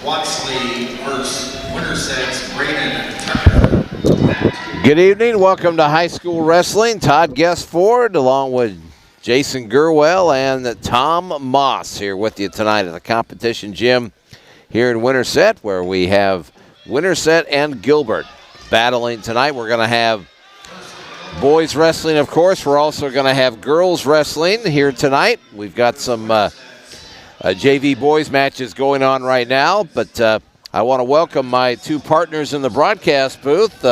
Watsley versus Winterset's Brayden Tucker. Good evening. Welcome to High School Wrestling. Todd Guest-Ford along with Jason Gurwell and Tom Moss here with you tonight at the competition gym here in Winterset, where we have Winterset and Gilbert battling tonight. We're going to have boys wrestling, of course. We're also going to have girls wrestling here tonight. We've got some JV boys matches going on right now, but I want to welcome my two partners in the broadcast booth.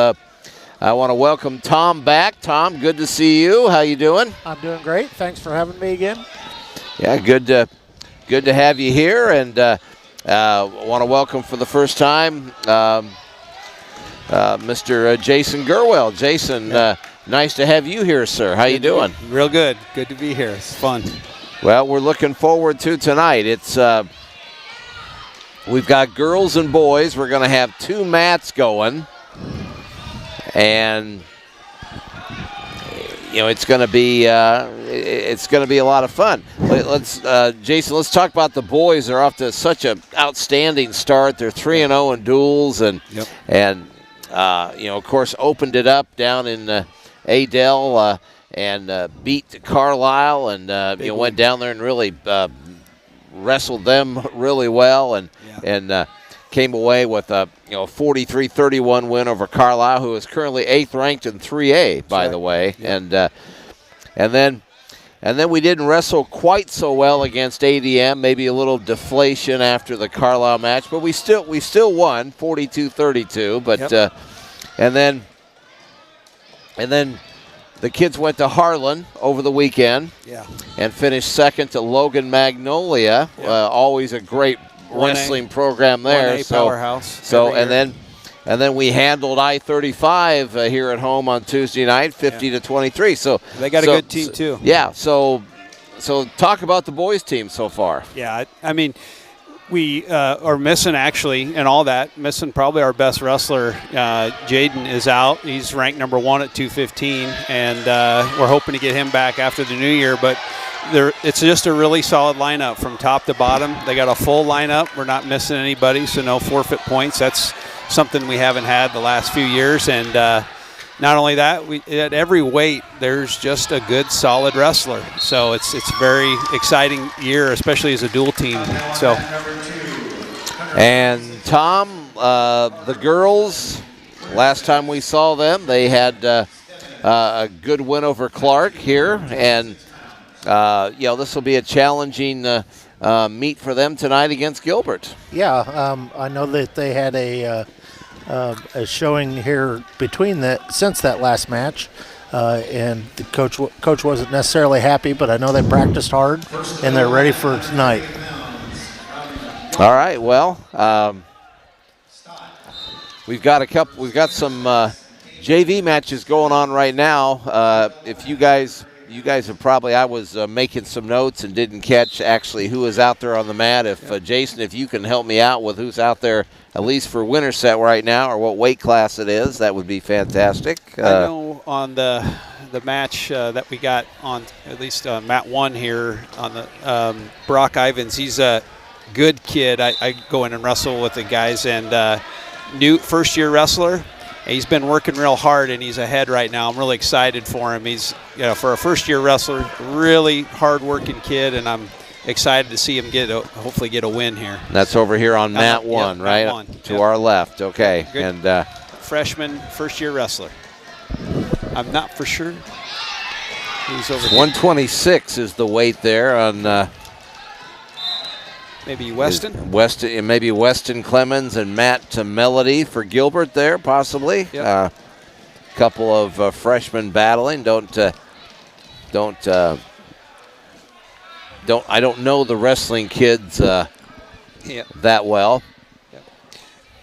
I want to welcome Tom back. Tom, good to see you. How you doing? I'm doing great. Thanks for having me again. Yeah, good to have you here, and want to welcome for the first time Mr. Jason Gurwell. Jason, nice to have you here, sir. How you doing? Real good. Good to be here. It's fun. Well, we're looking forward to tonight. It's we've got girls and boys. We're going to have two mats going, and you know it's going to be a lot of fun. Let's Jason, let's talk about the boys. They're off to such an outstanding start. They're 3-0 in duels, and of course, opened it up down in Adel and beat Carlisle, and went down there and really wrestled them really well, and came away with a 43-31 win over Carlisle, who is currently 8th ranked in 3A, by the way, and then we didn't wrestle quite so well against ADM. Maybe a little deflation after the Carlisle match, but we still won 42-32. But and then the kids went to Harlan over the weekend and finished second to Logan Magnolia. Always a great wrestling program there. Powerhouse. So and then we handled I-35 here at home on Tuesday night, 50-23. So they got a good team too. Yeah. So talk about the boys' team so far. Yeah, I mean, we are missing missing probably our best wrestler. Jaden is out. He's ranked number 1 at 215, and we're hoping to get him back after the new year. But it's just a really solid lineup from top to bottom. They got a full lineup. We're not missing anybody, so no forfeit points. That's something we haven't had the last few years. And not only that, at every weight, there's just a good, solid wrestler. So it's a very exciting year, especially as a dual team. So. And Tom, the girls, last time we saw them, they had a good win over Clark here, and this will be a challenging meet for them tonight against Gilbert. Yeah, I know that they had a showing here since that last match, and the coach wasn't necessarily happy, but I know they practiced hard and they're ready for tonight. All right, well, we've got some JV matches going on right now. If you guys have probably, I was making some notes and didn't catch actually who is out there on the mat. If Jason, if you can help me out with who's out there, at least for Winterset right now, or what weight class it is, that would be fantastic. I know on the match that we got on at least mat 1 here on the Brock Ivins, he's a good kid. I go in and wrestle with the guys, and new first-year wrestler. He's been working real hard, and he's ahead right now. I'm really excited for him. He's, for a first-year wrestler, really hard-working kid, and I'm excited to see him hopefully get a win here. And that's over here on mat 1, right? Mat 1. To our left. Okay. Good. And freshman, first-year wrestler. I'm not for sure. He's over 126 is the weight there on. Maybe Weston? Maybe Weston Clemens and Matt Melody for Gilbert there, possibly. Yep. Couple of freshmen battling. I don't know the wrestling kids that well. Yep.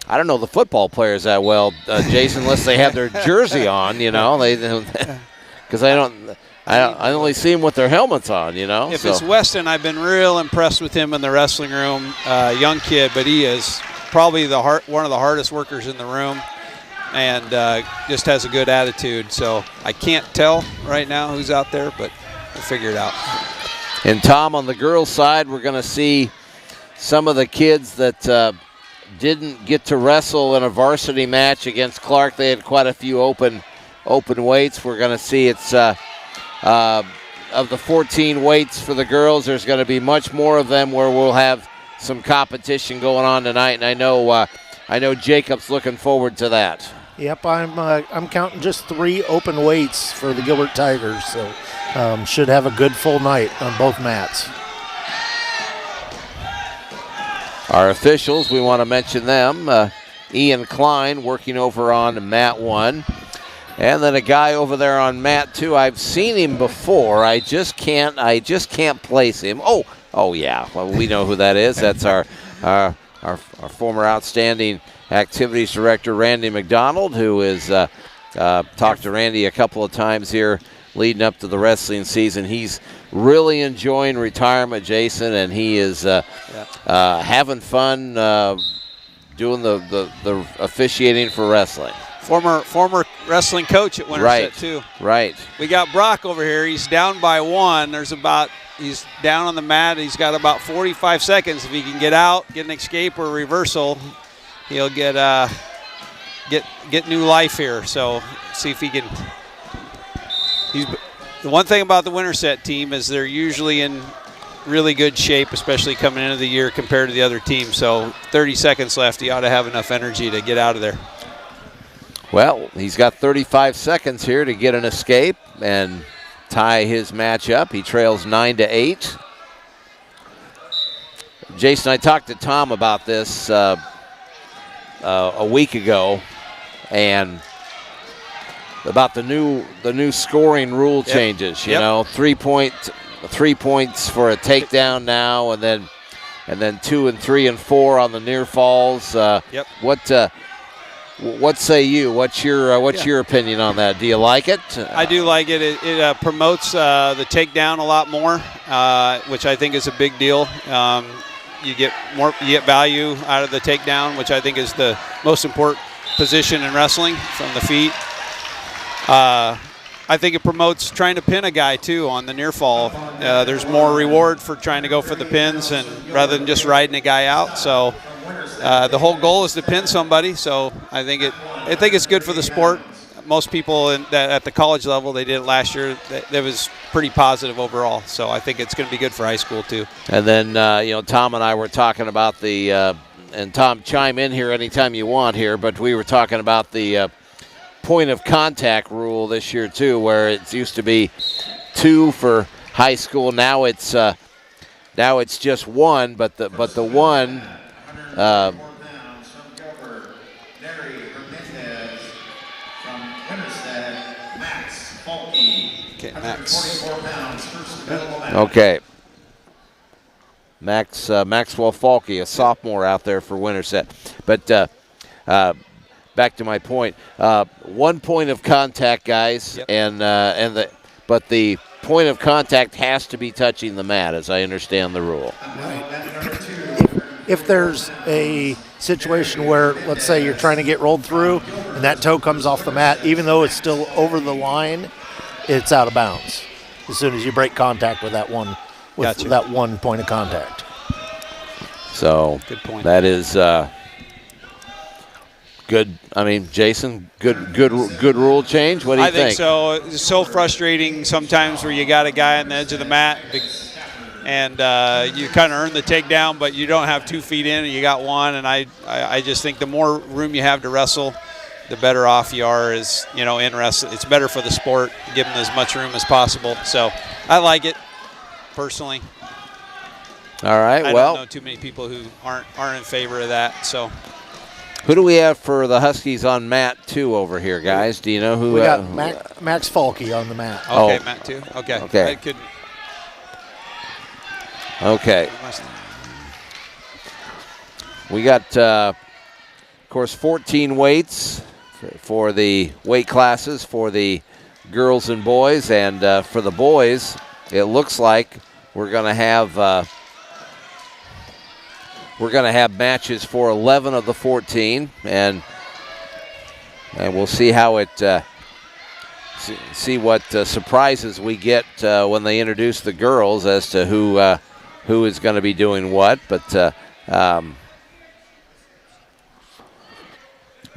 I don't know the football players that well, Jason, unless they have their jersey on, because I only see them with their helmets on, If it's Weston, I've been real impressed with him in the wrestling room. Young kid, but he is probably one of the hardest workers in the room, and just has a good attitude. So I can't tell right now who's out there, but we'll figure it out. And Tom, on the girls' side, we're going to see some of the kids that didn't get to wrestle in a varsity match against Clark. They had quite a few open weights. We're going to see it's of the 14 weights for the girls, there's going to be much more of them where we'll have some competition going on tonight, and I know Jacob's looking forward to that. Yep, I'm counting just 3 open weights for the Gilbert Tigers, so should have a good full night on both mats. Our officials, we want to mention them. Ian Klein working over on mat 1. And then a guy over there on mat 2. I've seen him before. I just can't place him. Oh yeah. Well, we know who that is. That's our former outstanding activities director, Randy McDonald, who is talked to Randy a couple of times here leading up to the wrestling season. He's really enjoying retirement, Jason, and he is having fun doing the officiating for wrestling. Former wrestling coach at Winterset, too. Right. We got Brock over here. He's down by 1. He's down on the mat. He's got about 45 seconds. If he can get out, get an escape or reversal, he'll get new life here. So see if he can. The one thing about the Winterset team is they're usually in really good shape, especially coming into the year compared to the other team. So 30 seconds left. He ought to have enough energy to get out of there. Well, he's got 35 seconds here to get an escape and tie his match up. He trails 9-8. Jason, I talked to Tom about this a week ago, and about the new scoring rule changes. You know, 3 points for a takedown now, and then 2 and 3 and 4 on the near falls. What say you? What's your opinion on that? Do you like it? I do like it. It promotes the takedown a lot more, which I think is a big deal. You get value out of the takedown, which I think is the most important position in wrestling from the feet. I think it promotes trying to pin a guy too on the near fall. There's more reward for trying to go for the pins and rather than just riding a guy out. So. The whole goal is to pin somebody, so I think it's good for the sport. Most people at the college level, they did it last year. That was pretty positive overall, so I think it's going to be good for high school too. And then Tom and I were talking about and Tom, chime in here anytime you want here, but we were talking about the point of contact rule this year too, where it used to be 2 for high school. Now it's just 1, but the 1. Okay, Max. Okay. Maxwell Falke, a sophomore out there for Winterset. But back to my point, 1 point of contact, guys, but the point of contact has to be touching the mat, as I understand the rule. Right. If there's a situation where, let's say, you're trying to get rolled through and that toe comes off the mat, even though it's still over the line, it's out of bounds as soon as you break contact with that one, that 1 point of contact. So good point. That is good. I mean, Jason, good rule change. What do you think? I think so. It's so frustrating sometimes where you got a guy on the edge of the mat and you kind of earn the takedown, but you don't have 2 feet in and you got 1. And I just think the more room you have to wrestle, the better off you are in wrestling. It's better for the sport. Give them as much room as possible. So I like it personally. All right. I don't know too many people who aren't in favor of that. So who do we have for the Huskies on mat 2 over here, guys? Do you know who? We got Max Falke on the mat. Okay, mat 2. Okay. Okay. We got, of course, 14 weights for the weight classes for the girls and boys, and for the boys, it looks like we're going to have matches for 11 of the 14, and we'll see how it see what surprises we get when they introduce the girls as to who is going to be doing what. But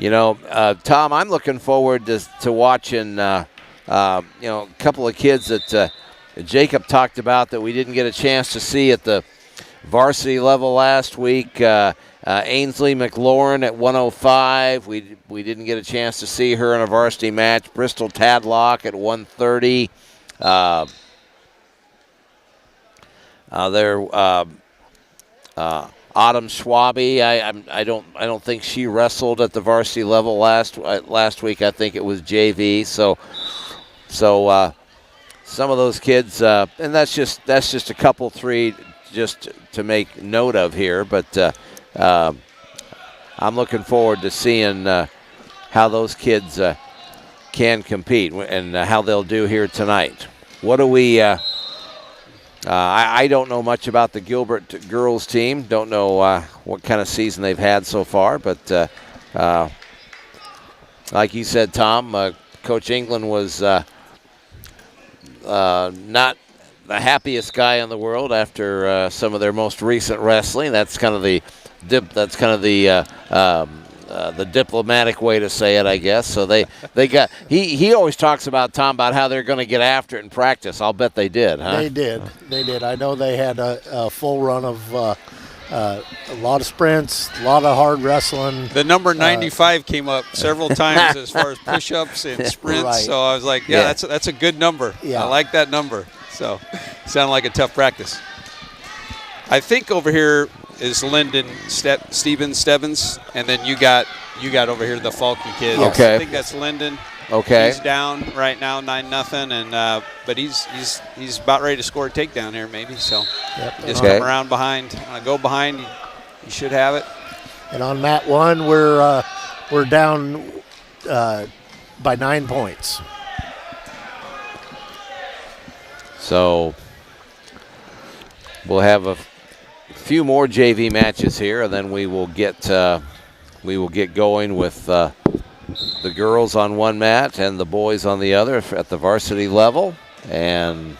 Tom, I'm looking forward to watching, a couple of kids that Jacob talked about that we didn't get a chance to see at the varsity level last week. Ainsley McLaurin at 105. We didn't get a chance to see her in a varsity match. Bristol Tadlock at 130. Autumn Schwabe. I don't think she wrestled at the varsity level last week. I think it was JV. So some of those kids, and that's just a couple, three, just to make note of here. But I'm looking forward to seeing how those kids can compete and how they'll do here tonight. What do we? I don't know much about the Gilbert girls team. Don't know what kind of season they've had so far. But like you said, Tom, Coach England was not the happiest guy in the world after some of their most recent wrestling. That's kind of the diplomatic way to say it, I guess. So they got he always talks about, Tom, about how they're going to get after it in practice. I'll bet they did, huh? They did. I know they had a full run of a lot of sprints, a lot of hard wrestling. The number 95 came up several times as far as push-ups and sprints. Right. So I was like, yeah. that's a good number. Yeah. I like that number. So sounded like a tough practice. I think over here is Lyndon Stebbins, and then you got over here the Falcon kid. Okay. I think that's Lyndon. Okay. He's down right now, 9-0, and but he's about ready to score a takedown here, maybe. So just come around behind, go behind. You should have it. And on mat 1, we're down by 9 points. So we'll have a few more JV matches here, and then we will get going with the girls on one mat and the boys on the other at the varsity level. And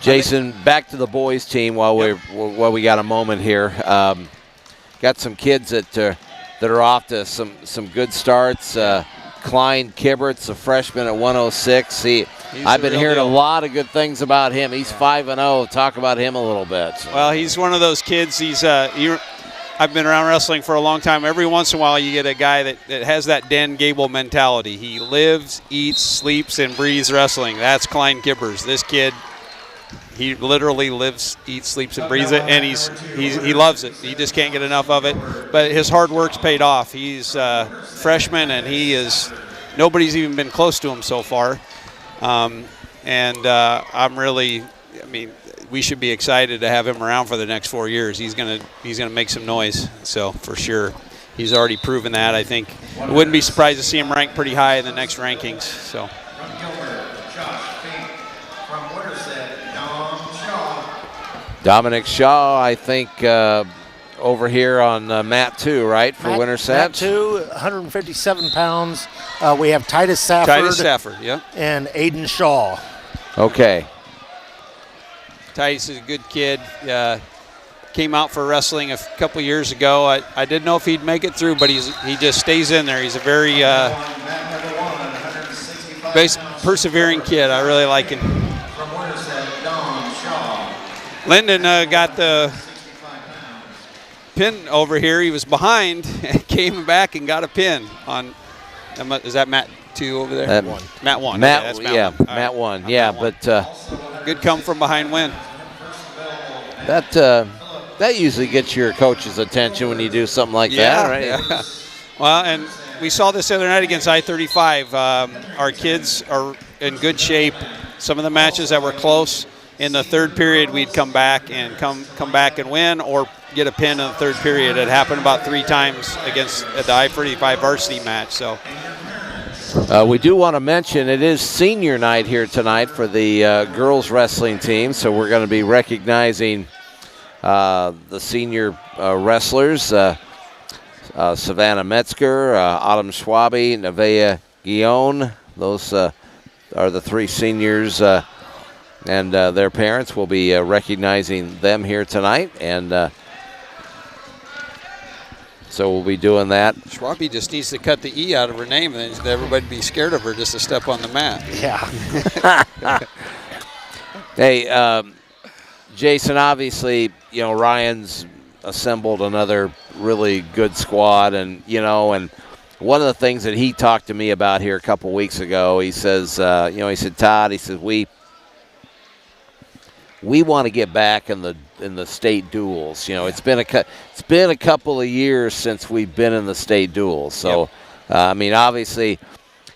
Jason, back to the boys team while we got a moment here. Got some kids that are off to some good starts. Klein Kibbert's a freshman at 106. I've been hearing a lot of good things about him. He's 5-0. Talk about him a little bit. Well, he's one of those kids. I've been around wrestling for a long time. Every once in a while you get a guy that has that Dan Gable mentality. He lives, eats, sleeps, and breathes wrestling. That's Klein Kibbers. This kid, he literally lives, eats, sleeps, and breathes it, and he loves it. He just can't get enough of it. But his hard work's paid off. He's a freshman, and nobody's even been close to him so far. We should be excited to have him around for the next 4 years. He's gonna make some noise. So for sure, he's already proven that. I think I wouldn't be surprised to see him ranked pretty high in the next rankings. So. From Gilbert, Josh Fink. From Winterset, Dom Shaw. Dominic Shaw, I think, over here on mat 2, right, for Winterset? Mat 2, 157 pounds. We have Titus Safford. Yeah. And Aiden Shaw. Okay. Titus is a good kid. Came out for wrestling a couple years ago. I didn't know if he'd make it through, but he just stays in there. He's a very persevering kid. I really like him. From Winterset, Dom Shaw. Lyndon got the pin over here. He was behind and came back and got a pin on. Is that mat 2 over there? Mat 1. Mat, okay, that's mat 1. Mat 1. Yeah, but good come from behind win. That usually gets your coach's attention when you do something like that, right? Yeah. Well, and we saw this the other night against I-35. Our kids are in good shape. Some of the matches that were close, in the third period we'd come back and come back and win or get a pin in the third period. It happened about 3 times against the I-35 varsity match. So we do want to mention it is senior night here tonight for the girls wrestling team, so we're going to be recognizing the senior wrestlers, Savannah Metzger, Autumn Schwabe, Nevaeh Guillon. Those are the 3 seniors, and their parents. Will be recognizing them here tonight. And So we'll be doing that. Schwabe just needs to cut the E out of her name, and then everybody be scared of her just to step on the mat. Yeah. Hey, Jason, obviously, Ryan's assembled another really good squad, and one of the things that he talked to me about here a couple weeks ago, he says, he said, Todd, he says, we want to get back in the state duels. It's been a couple of years since we've been in the state duels. So, obviously,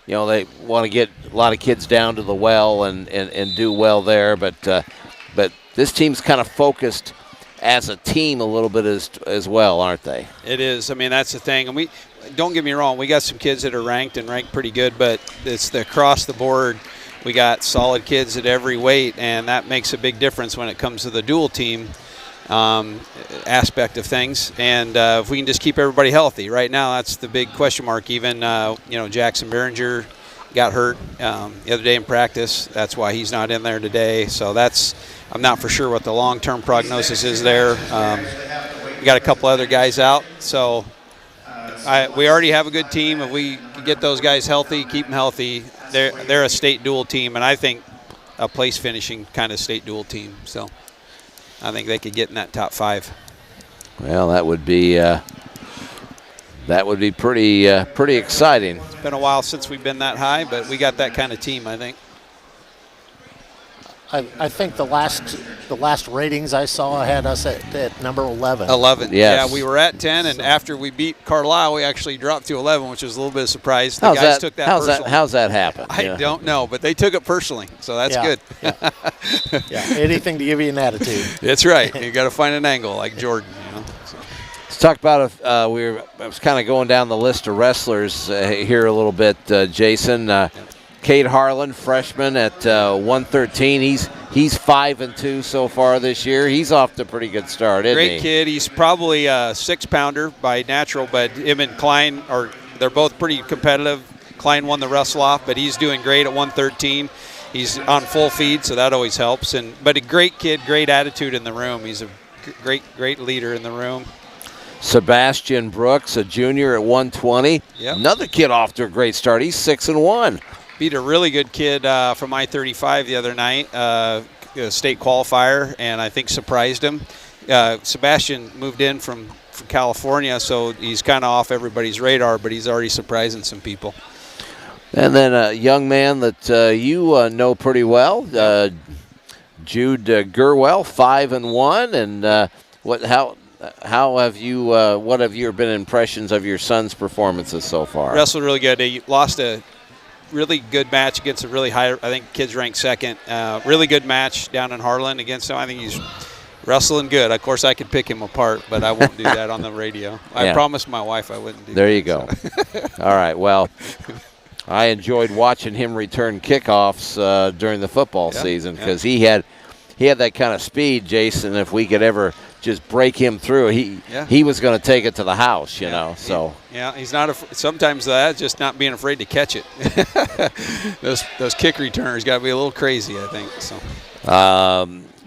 they want to get a lot of kids down to the well and do well there. But this team's kind of focused as a team a little bit as well, aren't they? It is. That's the thing. And don't get me wrong, we got some kids that are ranked pretty good, but it's the across the board. We got solid kids at every weight, and that makes a big difference when it comes to the dual team aspect of things. And if we can just keep everybody healthy. Right now, that's the big question mark. Even, Jackson Behringer got hurt the other day in practice. That's why he's not in there today. So I'm not for sure what the long-term prognosis is there. We got a couple other guys out. So we already have a good team. If we can get those guys healthy, keep them healthy, they're a state dual team, and I think a place finishing kind of state dual team. So I think they could get in that top 5. Well, that would be pretty exciting. It's been a while since we've been that high, but we got that kind of team, I think. I think the last ratings I saw had us at number 11. 11. Yes. Yeah, we were at 10, and after we beat Carlisle, we actually dropped to 11, which was a little bit of a surprise. The guys took that personally. How's that happen? I don't know, but they took it personally, so that's good. Yeah, anything to give you an attitude. That's right. You got to find an angle like Jordan. So. Let's talk about I was kind of going down the list of wrestlers here a little bit, Jason. Cade Harlan, freshman at 113. He's 5-2 so far this year. He's off to a pretty good start, isn't he? Great kid. He's probably a 6-pounder by natural, but him and Klein they're both pretty competitive. Klein won the wrestle off, but he's doing great at 113. He's on full feed, so that always helps. But a great kid, great attitude in the room. He's a great leader in the room. Sebastian Brooks, a junior at 120. Yep. Another kid off to a great start. He's 6-1. Beat a really good kid from I-35 the other night, a state qualifier, and I think surprised him. Sebastian moved in from California, so he's kind of off everybody's radar, but he's already surprising some people. And then a young man that you know pretty well, Jude Gurwell, 5-1. And what have your been impressions of your son's performances so far? Wrestled really good. He lost a really good match against a really high, I think kids ranked 2nd. Really good match down in Harlan against him. I think he's wrestling good. Of course, I could pick him apart, but I won't do that on the radio. I promised my wife I wouldn't do that. There you go. So. All right, well, I enjoyed watching him return kickoffs during the football season because he had that kind of speed, Jason. If we could ever just break him through, he was going to take it to the house, you know. So he's not. Sometimes that's just not being afraid to catch it. those kick returners got to be a little crazy, I think. So.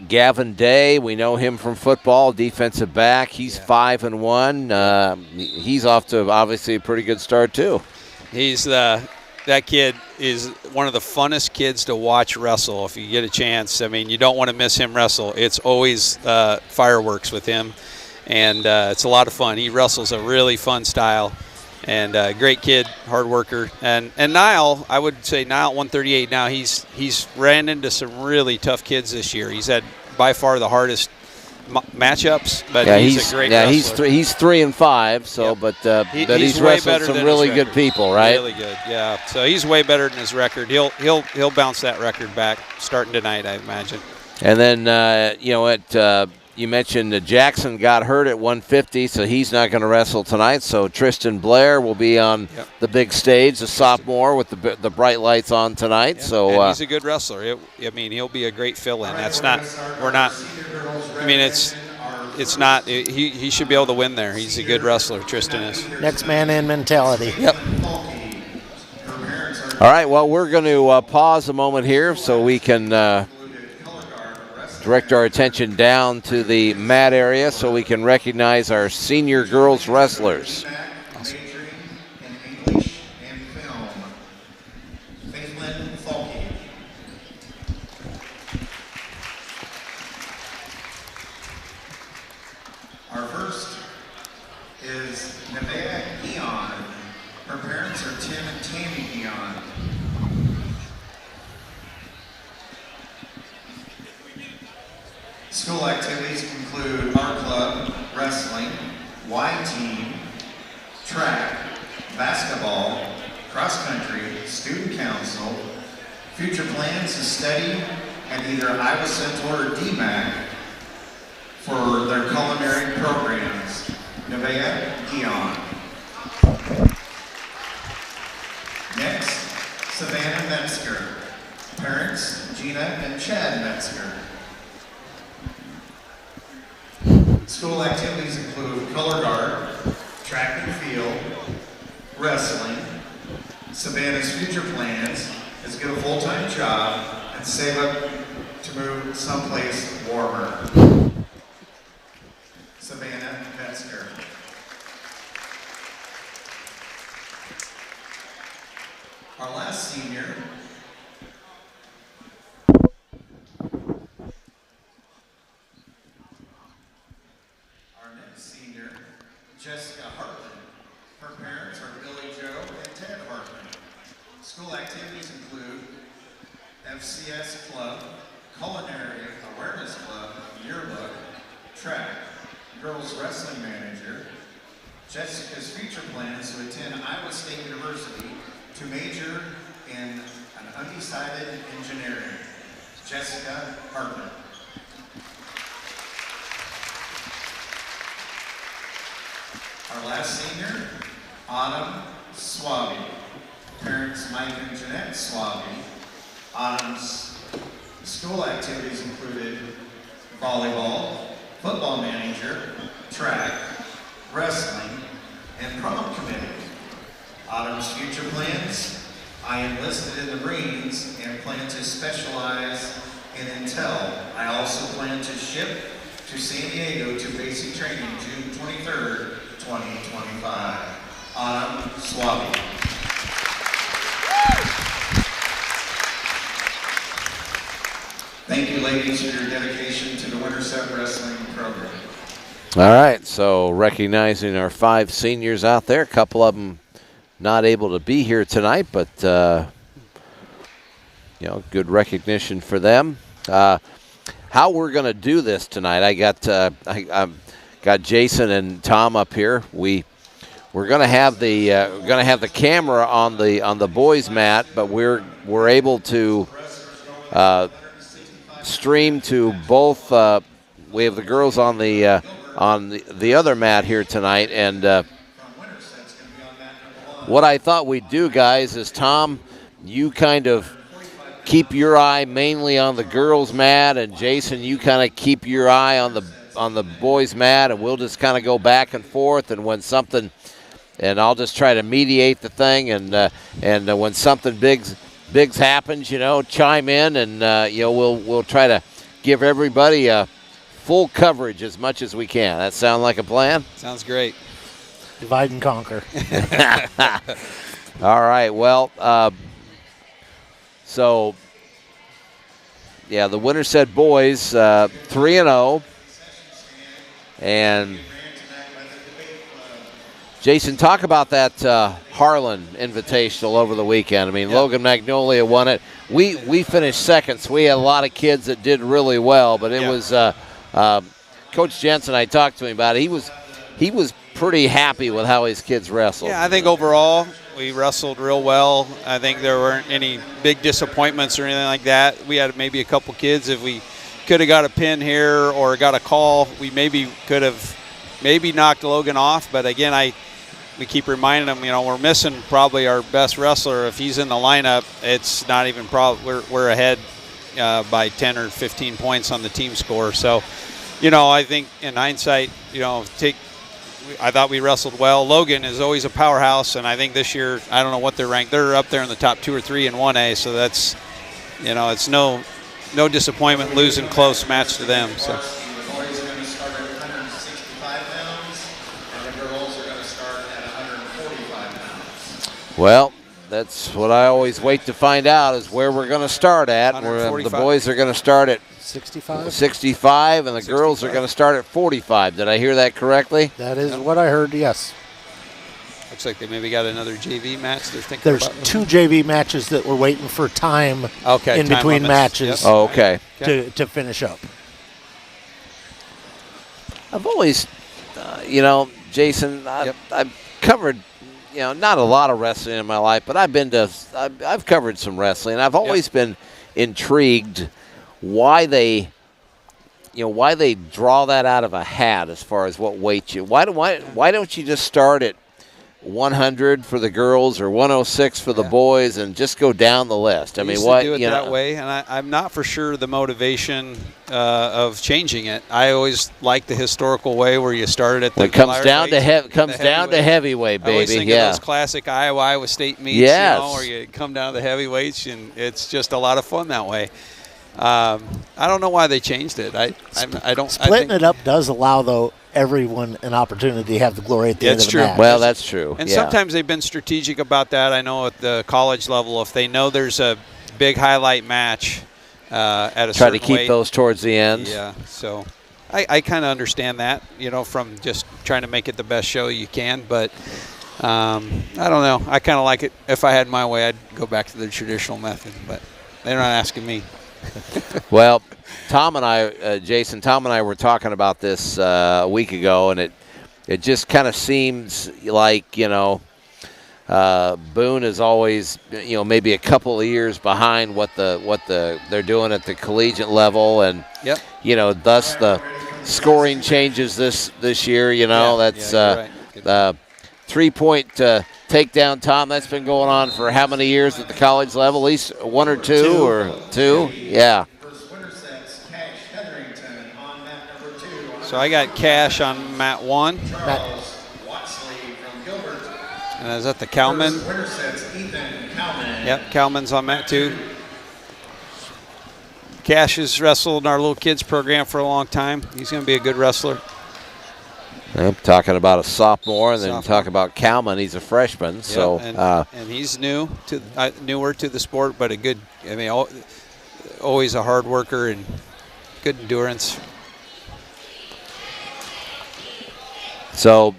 Gavin Day, we know him from football, defensive back. He's 5-1. He's off to obviously a pretty good start too. That kid is one of the funnest kids to watch wrestle if you get a chance. I mean, you don't want to miss him wrestle. It's always fireworks with him, and it's a lot of fun. He wrestles a really fun style, and great kid, hard worker. And Niall, I would say Niall at 138 now, he's ran into some really tough kids this year. He's had by far the hardest matchups, but he's a great wrestler. He's 3-5. So, but he's wrestled some really good people, right? Really good, yeah. So he's way better than his record. He'll bounce that record back starting tonight, I imagine. And then you mentioned Jackson got hurt at 150, so he's not going to wrestle tonight. So Tristan Blair will be on the big stage, the sophomore with the bright lights on tonight. Yeah. So and he's a good wrestler. He'll be a great fill-in. It's not. He should be able to win there. He's a good wrestler. Tristan is. Next man in mentality. Yep. All right. Well, we're going to pause a moment here so we can direct our attention down to the mat area so we can recognize our senior girls wrestlers. Majoring in English and film. Faithlyn Falke. Our first is Nevaeh Eon. Her parents are Tim and Tammy Eon. School activities include art club, wrestling, Y team, track, basketball, cross country, student council. Future plans to study at either Iowa Central or DMAC for their culinary programs. Nevaeh Eon. Next, Savannah Metzger. Parents, Gina and Chad Metzger. School activities include color guard, track and field, wrestling. Savannah's future plans is to get a full-time job and save up to move someplace warmer. Savannah Metzger. Our last senior, Jessica Hartman. Her parents are Billy Joe and Ted Hartman. School activities include FCS Club, Culinary Awareness Club, Yearbook, Track, Girls Wrestling Manager. Jessica's future plans to attend Iowa State University to major in an undecided engineering. Jessica Hartman. Our last senior, Autumn Swaby. Parents Mike and Jeanette Swaby. Autumn's school activities included volleyball, football manager, track, wrestling, and prom committee. Autumn's future plans, I enlisted in the Marines and plan to specialize in intel. I also plan to ship to San Diego to basic training June 23rd, 2025. Autumn Swaby. Thank you, ladies, for your dedication to the Winterset Wrestling program. All right, so recognizing our 5 seniors out there, a couple of them not able to be here tonight, but you know, good recognition for them. How we're going to do this tonight? I got Jason and Tom up here. We're going to have the camera on the boys' mat, but we're able to stream to both. We have the girls on the other mat here tonight, and what I thought we'd do, guys, is Tom, you kind of keep your eye mainly on the girls' mat, and Jason, you kind of keep your eye on the boys' mat, and we'll just kind of go back and forth. And when something, and I'll just try to mediate the thing, and when something big happens, you know, chime in, and you know, we'll try to give everybody full coverage as much as we can. That sound like a plan? Sounds great. Divide and conquer. All right. Well, so yeah, the Winterset boys 3-0, and Jason, talk about that Harlan Invitational over the weekend. I mean, yeah. Logan Magnolia won it. We finished second, so we had a lot of kids that did really well. But it was Coach Jensen. I talked to him about it. He was pretty happy with how his kids wrestled. Yeah, I think overall we wrestled real well. I think there weren't any big disappointments or anything like that. We had maybe a couple kids, if we could have got a pin here or got a call, we maybe could have knocked Logan off. But again, we keep reminding them, you know, we're missing probably our best wrestler. If he's in the lineup, it's not even we're ahead by 10 or 15 points on the team score. So, you know, I think in hindsight, you know, I thought we wrestled well. Logan is always a powerhouse, and I think this year, I don't know what they're ranked. They're up there in the top 2 or 3 in 1A, so that's, you know, it's no no disappointment losing close match to them. So. The boys are going to start at 165 pounds, and the girls are going to start at 145 pounds. Well, that's what I always wait to find out is where we're going to start at. The boys are going to start at 65, and the girls are going to start at 45. Did I hear that correctly? That is what I heard, yes. Looks like they maybe got another JV match they're thinking There's about. 2 JV matches that we're waiting for time in time between limits. matches Oh, okay. to finish up. I've always, Jason, I've covered, not a lot of wrestling in my life, but I've covered some wrestling. I've always been intrigued why they draw that out of a hat as far as what weight why don't you just start at 100 for the girls or 106 for the boys and just go down the list? I mean, what do it that way, and I'm not for sure the motivation of changing it. I always like the historical way where you started at the when it comes down to heavyweight, baby. I always think of those classic Iowa State meets, where you come down to the heavyweights, and it's just a lot of fun that way. I don't know why they changed it. I don't. Splitting it up does allow, though, everyone an opportunity to have the glory at the end of the match. Well, that's true. And sometimes they've been strategic about that. I know at the college level, if they know there's a big highlight match at a try certain to keep weight, those towards the end. Yeah, so I kind of understand that, from just trying to make it the best show you can. But I don't know. I kind of like it. If I had my way, I'd go back to the traditional method. But they're not asking me. Well, Tom and I were talking about this a week ago, and it just kind of seems like, Boone is always, maybe a couple of years behind what they're doing at the collegiate level, and thus the scoring changes this year. That's right. 3-point takedown, Tom. That's been going on for how many years at the college level? At least 1 or 2 or 2? Yeah. Winterset's Cash Hetherington on mat number 2. So I got Cash on mat 1. Charles Watsley from Gilbert. And is that the Kalman? Winterset's Ethan Kalman. Yep, Kalman's on mat 2. Cash has wrestled in our little kids program for a long time. He's going to be a good wrestler. I'm talking about a sophomore, and then talk about Kalman. He's a freshman, so and he's newer to the sport, but always a hard worker and good endurance. So,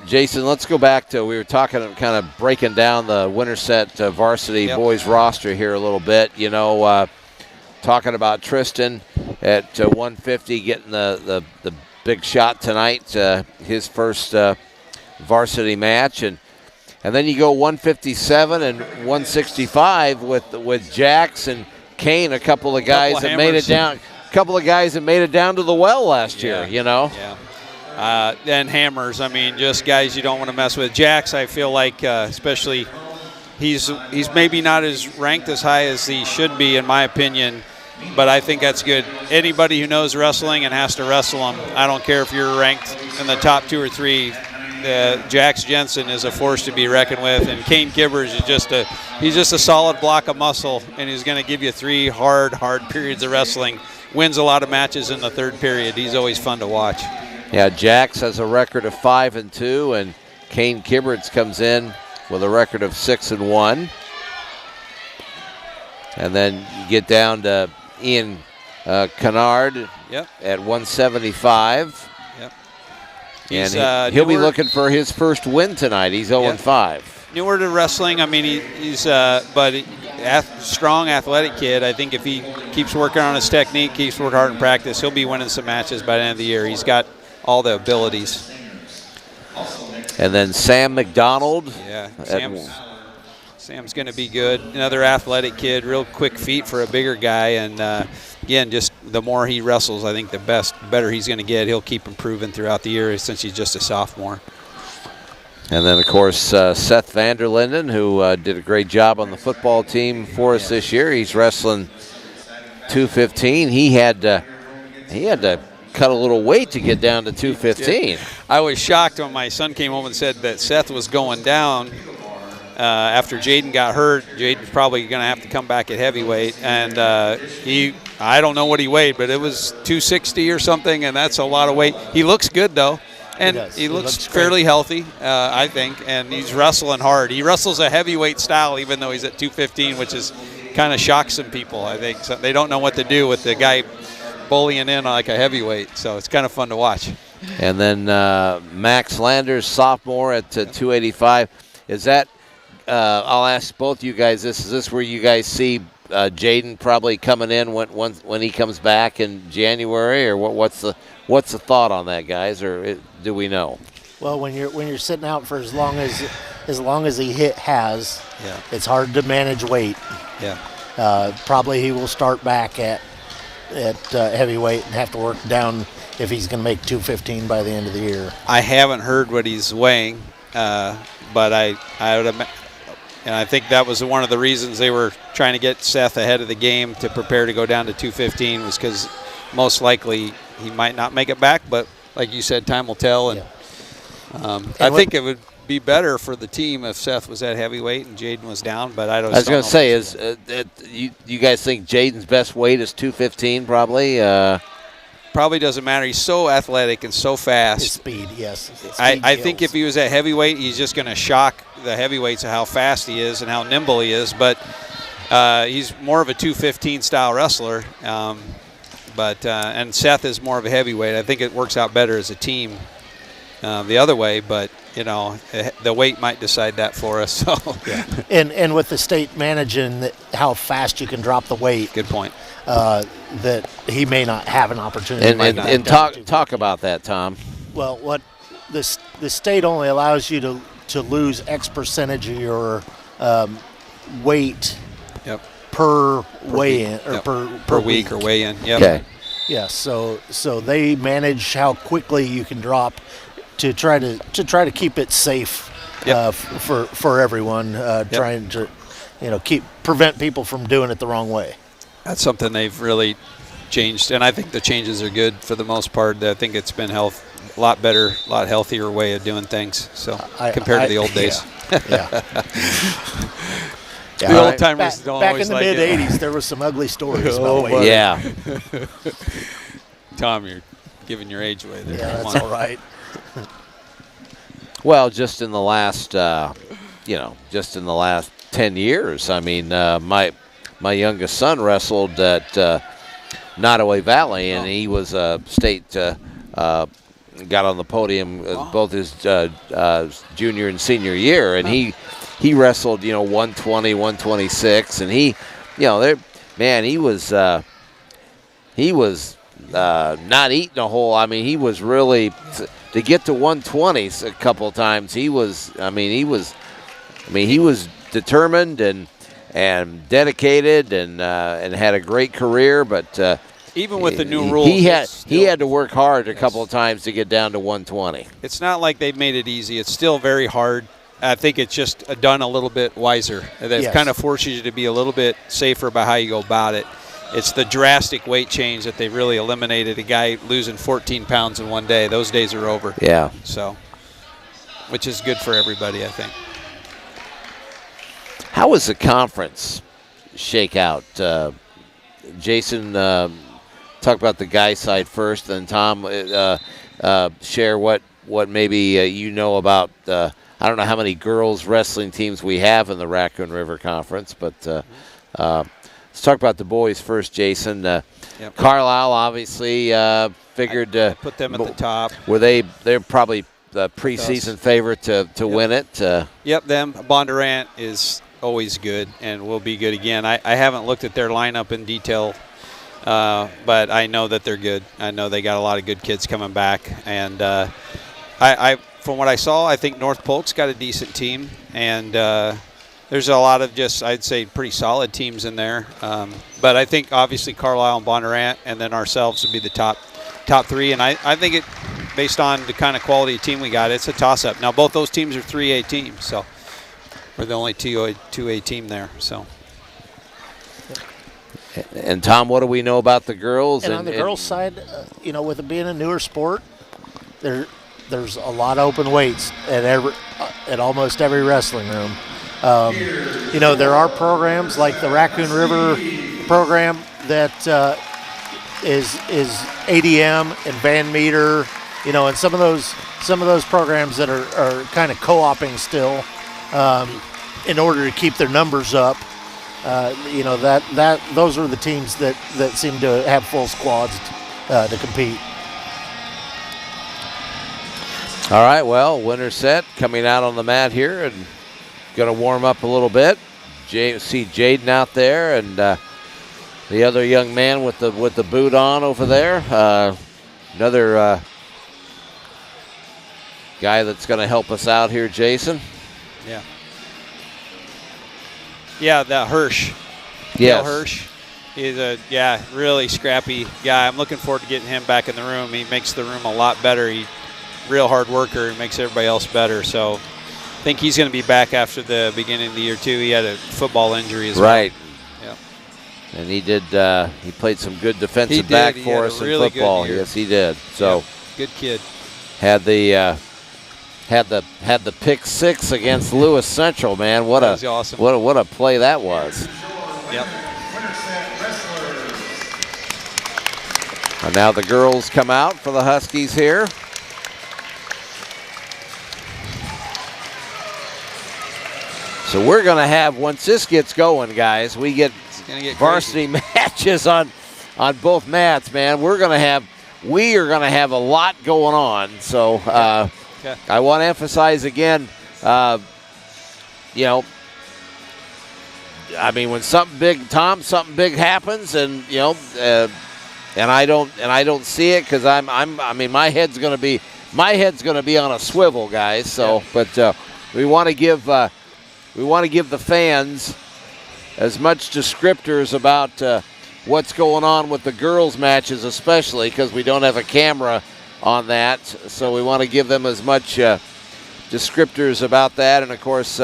Jason, let's go back to, we were talking, kind of breaking down the Winterset varsity boys roster here a little bit. Talking about Tristan at 150 getting the big shot tonight, his first varsity match, and then you go 157 and 165 with Jax and Kane, a couple of guys that made it down. A couple of guys that made it down to the well last year. Yeah. And hammers. Just guys you don't want to mess with. Jax, I feel like, especially, he's maybe not as ranked as high as he should be, in my opinion. But I think that's good. Anybody who knows wrestling and has to wrestle them, I don't care if you're ranked in the top 2 or 3, Jax Jensen is a force to be reckoned with. And Kane Gibbers is just a solid block of muscle, and he's going to give you 3 hard periods of wrestling. Wins a lot of matches in the 3rd period. He's always fun to watch. Yeah, Jax has a record of 5-2, and Kane Gibbers comes in with a record of 6-1. And then you get down to Ian Kennard at 175. Yep. And he'll be looking for his first win tonight. He's 0-5. Newer to wrestling. He's strong, athletic kid. I think if he keeps working on his technique, keeps working hard in practice, he'll be winning some matches by the end of the year. He's got all the abilities. And then Sam McDonald. Yeah, Sam's going to be good. Another athletic kid, real quick feet for a bigger guy. And, again, just the more he wrestles, I think the better he's going to get. He'll keep improving throughout the year since he's just a sophomore. And then, of course, Seth Vanderlinden, who did a great job on the football team for us this year. He's wrestling 215. He had to cut a little weight to get down to 215. I was shocked when my son came home and said that Seth was going down. after Jaden got hurt, Jaden's probably going to have to come back at heavyweight. And I don't know what he weighed, but it was 260 or something, and that's a lot of weight. He looks good, though. And he looks fairly healthy, I think, and he's wrestling hard. He wrestles a heavyweight style even though he's at 215, which is kind of shocks some people, I think. So they don't know what to do with the guy bullying in like a heavyweight, so it's kind of fun to watch. And then Max Landers, sophomore at 285. Is that, I'll ask both you guys this, is this where you guys see Jaden probably coming in when he comes back in January, or what's the thought on that, guys, or do we know? Well, when you're sitting out for as long as he has, Yeah. it's hard to manage weight. Yeah. Probably he will start back at heavyweight and have to work down if he's going to make 215 by the end of the year. I haven't heard what he's weighing, but I would imagine. And I think that was one of the reasons they were trying to get Seth ahead of the game to prepare to go down to 215, was because most likely he might not make it back. But like you said, time will tell. And, I think it would be better for the team if Seth was at heavyweight and Jaden was down. But I was going to say, you guys think Jaden's best weight is 215 probably? Probably doesn't matter. He's so athletic and so fast. His speed, yes. I think if he was at heavyweight, he's just going to shock the heavyweights of how fast he is and how nimble he is. But he's more of a 215 style wrestler. And Seth is more of a heavyweight. I think it works out better as a team the other way. But the weight might decide that for us. So. Yeah. And with the state managing how fast you can drop the weight. Good point. That he may not have an opportunity. And talk about that, Tom. Well, what the state only allows you to lose X percentage of your weight per weigh-in or per week or weigh-in. Yep. Okay. Yeah. So they manage how quickly you can drop to try to keep it safe for everyone. Trying to prevent people from doing it the wrong way. That's something they've really changed, and I think the changes are good for the most part. I think it's been a lot better, a lot healthier way of doing things. So compared to the old days. Yeah. The old timers don't back always in the like mid '80s, there were some ugly stories about weight. Yeah. Tom, you're giving your age away there. Yeah, that's all right. Well, just in the last, just in the last 10 years, I mean, my youngest son wrestled at Nottoway Valley, and he was state, got on the podium both his junior and senior year, and he wrestled, 120, 126, and he was not eating a whole. I mean, he was really to get to 120 a couple of times. He was determined and dedicated and had a great career, but even with the new rules, he had to work hard a couple of times to get down to 120. It's not like they've made it easy. It's still very hard. I think it's just done a little bit wiser. That kind of forces you to be a little bit safer about how you go about it. It's the drastic weight change that they really eliminated. A guy losing 14 pounds in one day. Those days are over. Yeah. So, which is good for everybody, I think. How was the conference shake out? Jason, talk about the guy side first, then Tom, share what maybe you know about. I don't know how many girls wrestling teams we have in the Raccoon River Conference, but let's talk about the boys first, Jason. Carlisle obviously figured put them at the top. They're probably the preseason favorite to win it. Yep, them. Bondurant is always good and will be good again. I haven't looked at their lineup in detail, but I know that they're good. I know they got a lot of good kids coming back, and I from what I saw, I think North Polk's got a decent team, and there's a lot of just, I'd say, pretty solid teams in there. But I think obviously Carlisle and Bondurant and then ourselves would be the top three, and I think it, based on the kind of quality of team we got, it's a toss-up. Now both those teams are 3A teams, so we're the only 2A team there. So. And Tom, what do we know about the girls? And on the girls' side, with it being a newer sport, there's a lot of open weights at almost every wrestling room. There are programs like the Raccoon River program that is ADM and Van Meter, and some of those programs that are kind of co-oping still in order to keep their numbers up. Those are the teams that seem to have full squads to compete. All right, well, Winterset coming out on the mat here and going to warm up a little bit. See Jaden out there and the other young man with the boot on over there. Another guy that's going to help us out here, Jason. Yeah. Yeah, that Hirsch. Yes. Dale Hirsch. He's a really scrappy guy. I'm looking forward to getting him back in the room. He makes the room a lot better. He's real hard worker and makes everybody else better. So I think he's going to be back after the beginning of the year too. He had a football injury as well. Right. Yeah. And he did. He played some good defensive back for us in really football. Good year. Yes, he did. So good kid. had the pick six against Lewis Central. Man, what That was awesome. what a play that was. Yep. And now the girls come out for the Huskies here. So we're going to have, once this gets going, guys, we get varsity matches on both mats, man. We are going to have a lot going on. So I want to emphasize again, when something big, Tom, something big happens, and and I don't see it because my head's going to be on a swivel, guys. So, but we want to give the fans as much descriptors about what's going on with the girls' matches, especially because we don't have a camera on that. So we want to give them as much descriptors about that, and of course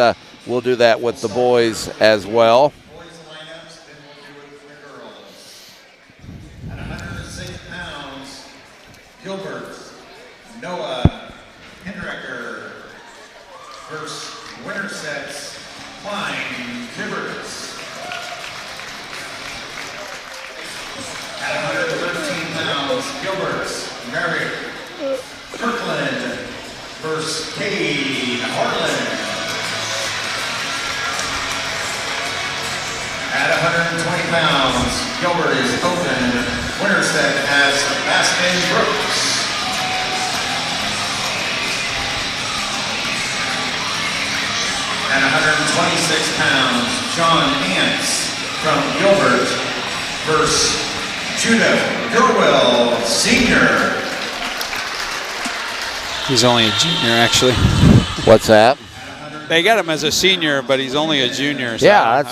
we'll do that with the boys as well. Gilbert, Noah Hendricker versus Winterset's Klein Gibbers. At 113 pounds, Gilbert, Merrick Kirkland versus Cade Harlan. At 120 pounds, Gilbert is open. Winterset has Baskin Brooks. At 126 pounds, John Ants from Gilbert versus Judah Gerwell, Sr. He's only a junior, actually. What's that? They got him as a senior, but he's only a junior. So Yeah,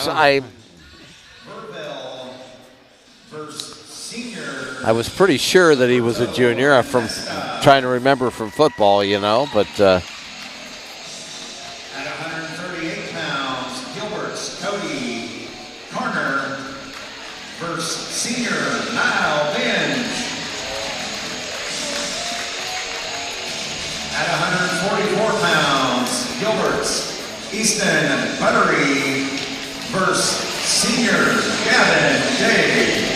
I was pretty sure that he was a junior from trying to remember from football, but At 138 pounds, Gilbert's Cody Carner versus senior Niall Binge. At 144 pounds, Gilbert's Easton Buttery versus senior Gavin Day.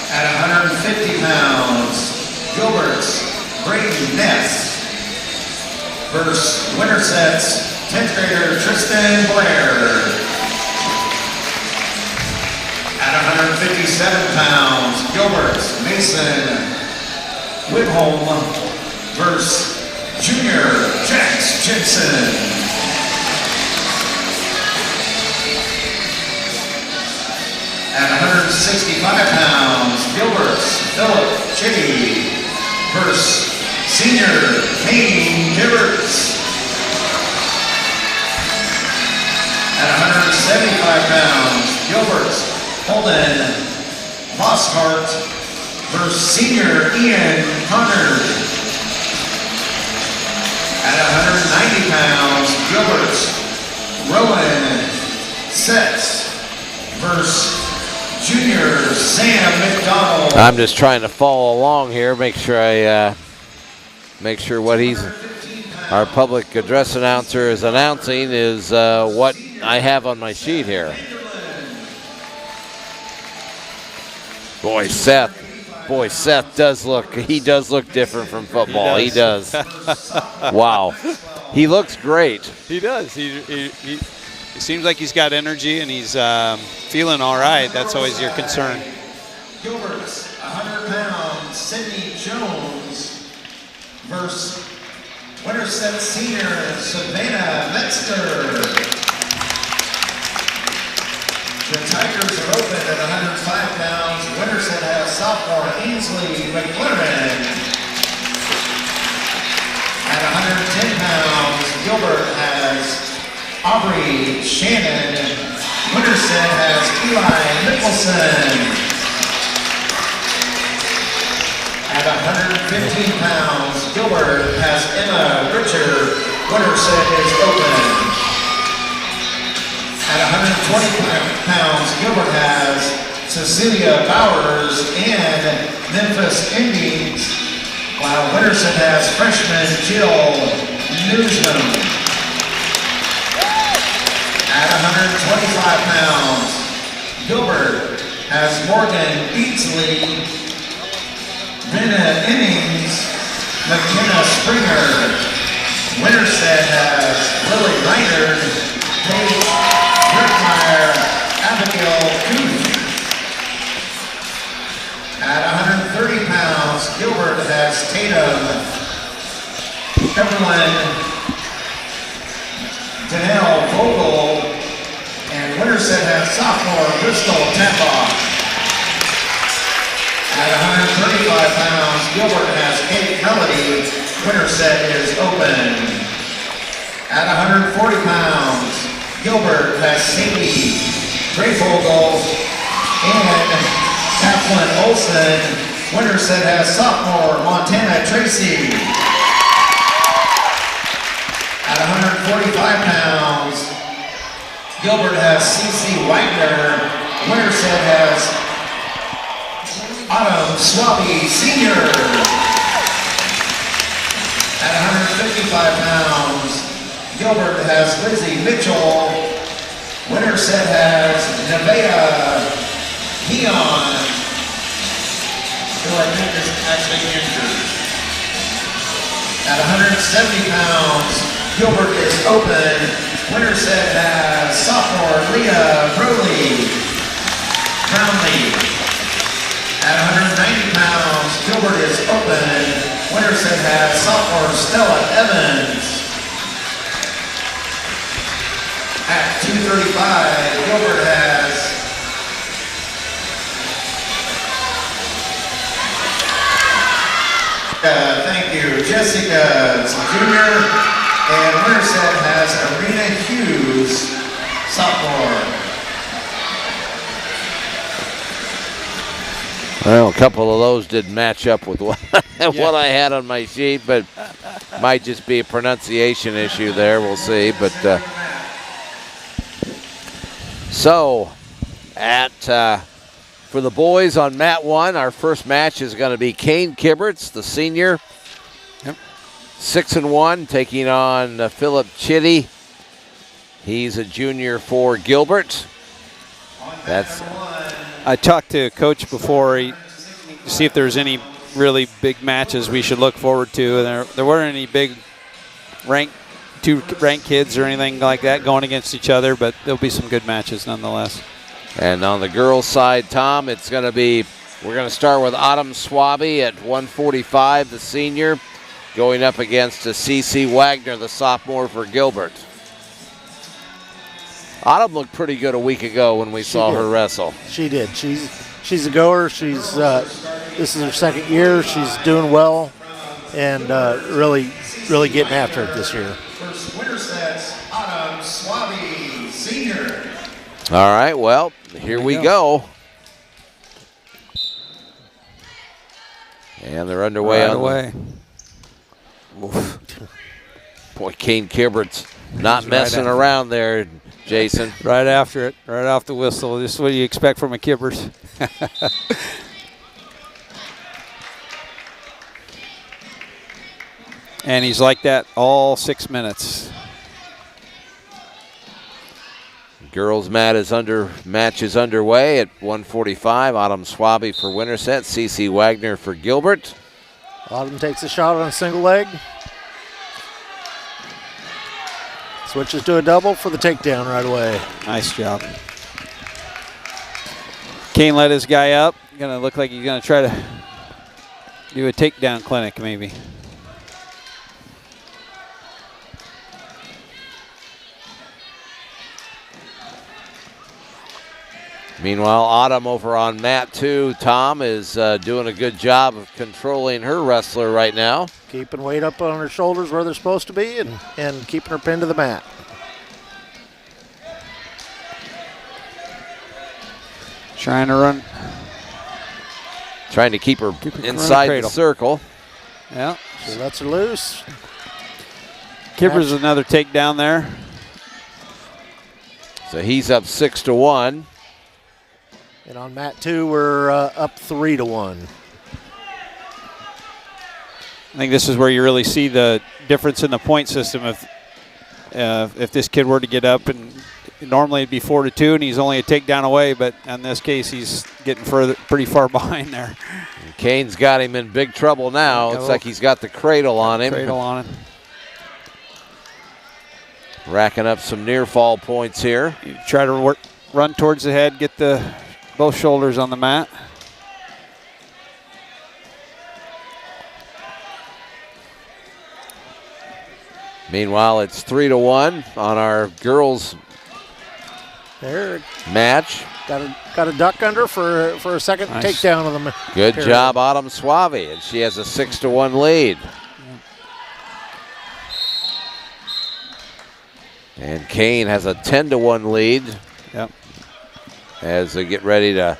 At 150 pounds, Gilbert's Brayden Ness versus Winterset's 10th grader Tristan Blair. At 157 pounds, Gilbert's Mason Whitholm versus junior Jax Jensen. At 165 pounds, Gilbert's Philip Chitty versus senior Kane Gilberts. At 175 pounds, Gilbert's Holden Mosshart versus senior Ian Connor. At 190 pounds, Gilbert's Rowan Setz versus junior Sam McDonald. I'm just trying to follow along here, make sure what he's. 115 our public address announcer is announcing is what I have on my sheet here. Boy, Seth does look different from football. He does. Wow. He looks great. He does. He seems like he's got energy and he's feeling all right. That's always your concern. Gilbert's 100-pound Sidney Jones versus Winterset senior Savannah Metzger. The Tigers are open at 105 pounds. Winterset has sophomore Ainsley McLaren. At 110 pounds, Gilbert has Aubrey Shannon. Winterset has Eli Nicholson. At 115 pounds, Gilbert has Emma Richard. Winterset is open. At 120 pounds, Gilbert has Cecilia Bowers and Memphis Indians, while Winterset has freshman Jill Newsman. At 125 pounds, Gilbert has Morgan Beatsley, Rena Innings, McKenna Springer. Winterset has Lily Reiner, Paige Rickmeyer, Abigail Kuhn. At 130 pounds, Gilbert has Tatum, Evelyn, Danelle Vogel, and Winterset has sophomore Crystal Tampa. At 135 pounds, Gilbert has Kate Melody. Winterset is open. At 140 pounds, Gilbert has Sadie Grayfogle and Kathleen Olson. Winterset has sophomore Montana Tracy. At 145 pounds, Gilbert has Cece Wagner. Winterset has Autumn Swaby Sr. At 155 pounds, Gilbert has Lizzie Mitchell. Winterset has Nevaeh Keon, who I think is actually injured. At 170 pounds, Gilbert is open. Winterset has sophomore Leah Brownlee. At 190 pounds, Gilbert is open. Winterset has sophomore Stella Evans. At 235, Gilbert has thank you, Jessica Jr. And Winterset has Arena Hughes, sophomore. Well, a couple of those didn't match up with what, what I had on my sheet, but might just be a pronunciation issue there. We'll see. But so, for the boys on mat 1, our first match is going to be Kane Kibberts, the senior. 6-1, taking on Philip Chitty. He's a junior for Gilbert. I talked to Coach before to see if there's any really big matches we should look forward to. And there weren't any big two ranked kids or anything like that going against each other, but there'll be some good matches nonetheless. And on the girls' side, Tom, it's going to be, we're going to start with Autumn Swaby at 145, the senior, going up against Cece Wagner, the sophomore for Gilbert. Autumn looked pretty good a week ago when we saw her wrestle. She did. She's a goer. She's this is her second year. She's doing well, and really getting after it this year. First Winterset's Autumn Swaby Senior. All right, well, here we go. And they're underway. Boy, Kane Kibbert's not messing around there, Jason. Right after it, right off the whistle. This is what you expect from a Kibbers. And he's like that all 6 minutes. Girls match is underway at 1:45. Autumn Swaby for Winterset, CC Wagner for Gilbert. Autumn takes a shot on a single leg. Switches to a double for the takedown right away. Nice job. Kane let his guy up. Gonna look like he's gonna try to do a takedown clinic maybe. Meanwhile, Autumn over on mat 2, Tom, is doing a good job of controlling her wrestler right now. Keeping weight up on her shoulders where they're supposed to be and keeping her pinned to the mat. Trying to keep her inside the circle. Yeah. She lets her loose. Kipper's another takedown there. So he's up 6-1. And on mat 2, we're up 3-1. I think this is where you really see the difference in the point system. If this kid were to get up, and normally it'd be 4-2, and he's only a takedown away, but in this case, he's getting pretty far behind there. And Kane's got him in big trouble now. Looks like he's got the cradle on him. Racking up some near fall points here. You try to run towards the head, get both shoulders on the mat. Meanwhile, it's 3-1 on our girls match. Got a duck under for a second takedown of them. Good job, Autumn Swaby, and she has a 6-1 lead. And Kane has a 10-1 lead. Yep. As they get ready to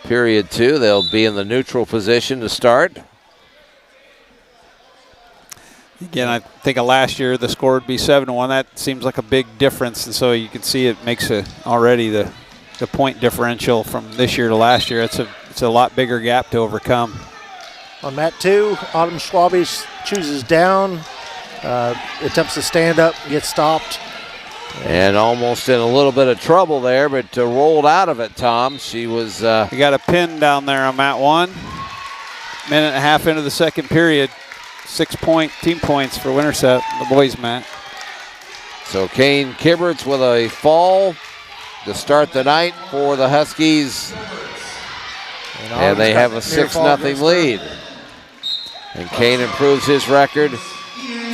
period 2, they'll be in the neutral position to start. Again, I think of last year the score would be 7-1. That seems like a big difference, and so you can see it makes already the point differential from this year to last year. It's a lot bigger gap to overcome. On mat 2, Autumn Swaby chooses down, attempts to stand up, gets stopped. And almost in a little bit of trouble there, but rolled out of it, Tom. She was... We got a pin down there on mat 1. Minute and a half into the second period. 6 team points for Winterset, the boys' mat. So Kane Kibberts with a fall to start the night for the Huskies. And they have a 6-0 lead. And Kane improves his record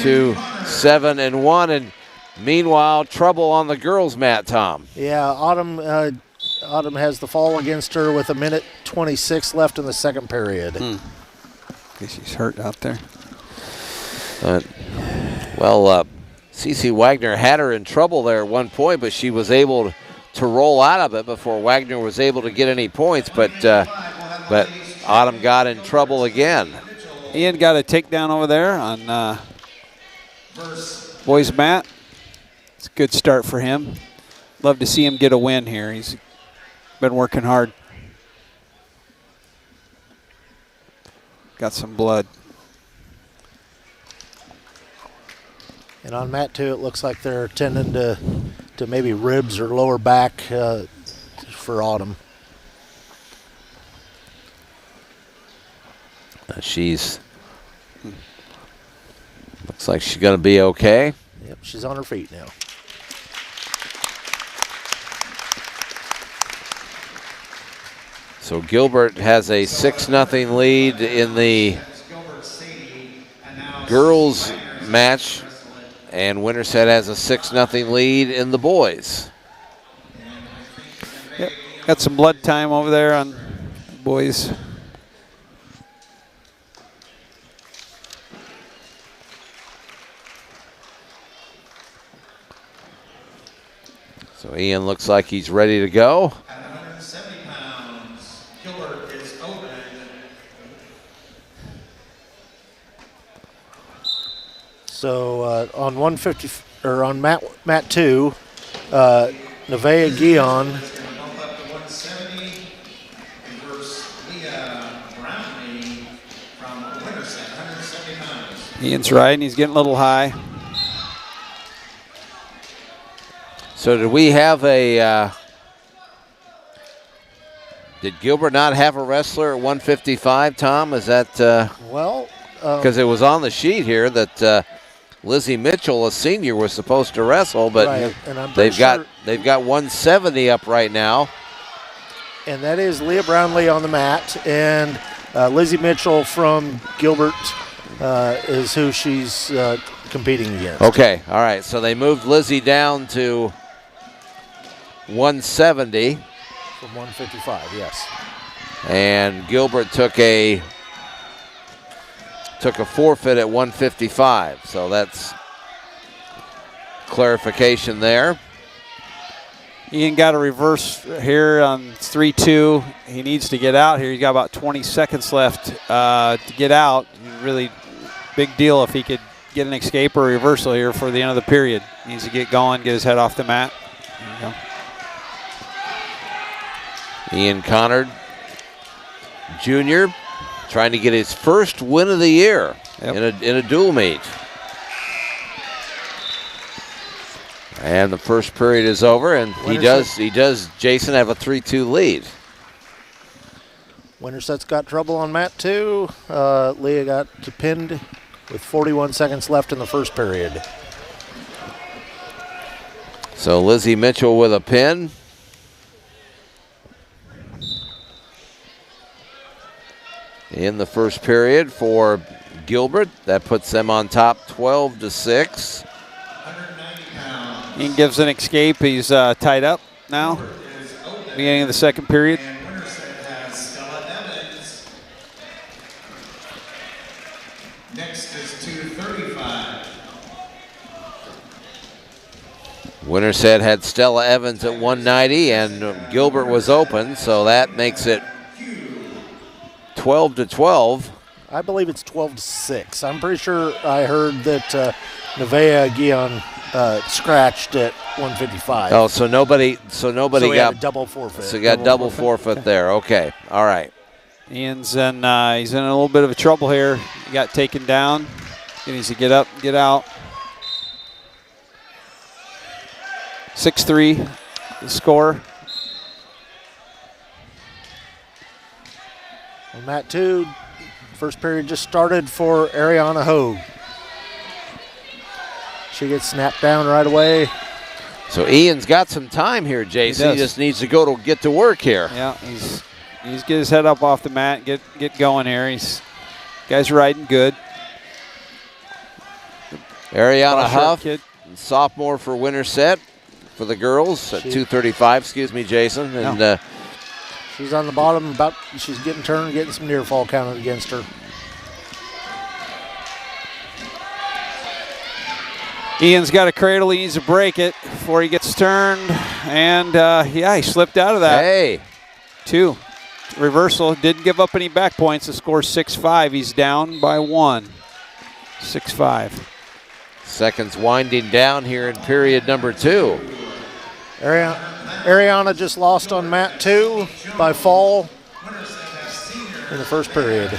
to 7-1. And meanwhile, trouble on the girls' mat, Tom. Yeah, Autumn has the fall against her with 1:26 left in the second period. Guess she's hurt out there. CC Wagner had her in trouble there at one point, but she was able to roll out of it before Wagner was able to get any points. But Autumn got in trouble again. Ian got a takedown over there on boys' mat. It's a good start for him. Love to see him get a win here. He's been working hard. Got some blood. And on mat 2, it looks like they're tending to maybe ribs or lower back for Autumn. She's looks like she's going to be okay. Yep, she's on her feet now. So Gilbert has a 6-0 lead in the girls match, and Winterset has a 6-0 lead in the boys. Yep. Got some blood time over there on boys. So Ian looks like he's ready to go. At 170 pounds, Gilbert is open. So on 150 or on mat 2, Nevaeh Guion Bump up to 170 and versus Leah Brownlee from Winterset, 170 pounds. Ian's right, and he's getting a little high. So did we have a? Did Gilbert not have a wrestler at 155? Tom, is that? Well, because it was on the sheet here that Lizzie Mitchell, a senior, was supposed to wrestle, but right, and I'm they've pretty got 170 up right now. And that is Leah Brownlee on the mat, and Lizzie Mitchell from Gilbert is who she's competing against. Okay, all right. So they moved Lizzie down to 170. From 155, yes. And Gilbert took a forfeit at 155. So that's clarification there. Ian got a reverse here on 3-2. He needs to get out here. He's got about 20 seconds left to get out. Really big deal if he could get an escape or a reversal here for the end of the period. He needs to get going, get his head off the mat. There you go. Ian Connard Jr. trying to get his first win of the year in a dual meet. And the first period is over, and he does, Jason, have a 3-2 lead. Winterset's got trouble on mat 2. Leah got pinned with 41 seconds left in the first period. So Lizzie Mitchell with a pin. In the first period for Gilbert. That puts them on top 12-6. Ian gives an escape. He's tied up now. Beginning of the second period. And Winterset has Stella Evans. Next is 235. Winterset had Stella Evans at 190, and Gilbert was open, so that makes it 12-12. I believe it's 12-6. I'm pretty sure I heard that Nevaeh Guion scratched at 155. Oh, so nobody so got a double forfeit. So you got double forfeit there. Okay, all right. Ian's in. He's in a little bit of a trouble here. He got taken down. He needs to get up, get out. 6-3, the score. On mat 2, first period just started for Ariana Hogue. She gets snapped down right away. So Ian's got some time here, Jason. He just needs to get to work here. Yeah, he's get his head up off the mat, get going here. Guys riding good. Ariana Huff, kid. sophomore for Winterset for the girls at 235. Excuse me, Jason. And she's on the bottom. She's getting turned, getting some near fall counted against her. Ian's got a cradle. He needs to break it before he gets turned. And, he slipped out of that. Hey. 2. Reversal. Didn't give up any back points. The score's 6-5. He's down by 1. 6-5. Seconds winding down here in period number 2. Ariana just lost on mat 2 by fall in the first period.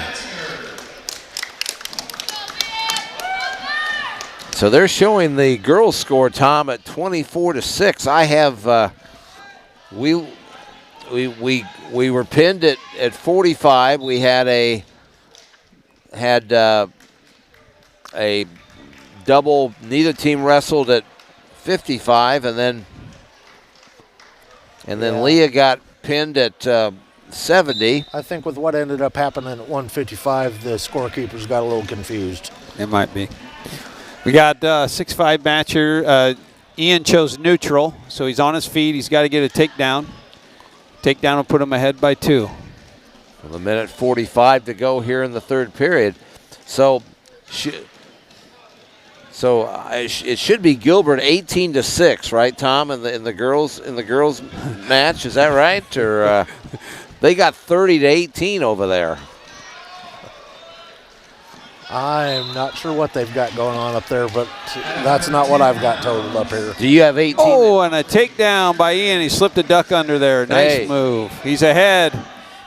So they're showing the girls' score, Tom, at 24-6. I have we were pinned at 45. We had a double. Neither team wrestled at 55, and then Leah got pinned at 70. I think with what ended up happening at 155, the scorekeepers got a little confused. It might be. We got 6-5 match here. Ian chose neutral, so he's on his feet. He's got to get a takedown. Takedown will put him ahead by 2. With a minute 45 to go here in the third period. So it should be Gilbert 18-6, right, Tom? In the girls match, is that right? Or they got 30-18 over there. I'm not sure what they've got going on up there, but that's not what I've got totaled up here. Do you have 18? Oh, and a takedown by Ian. He slipped a duck under there. Nice move. He's ahead.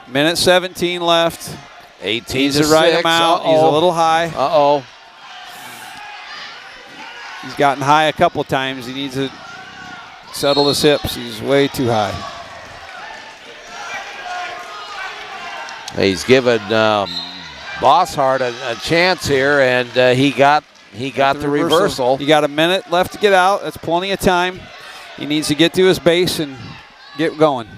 Minute 17 left. 18 Needs to the right 6. amount. He's a little high. Uh-oh. He's gotten high a couple times. He needs to settle his hips. He's way too high. He's given Bosshart a chance here, and he got the reversal. You got a minute left to get out. That's plenty of time. He needs to get to his base and get going.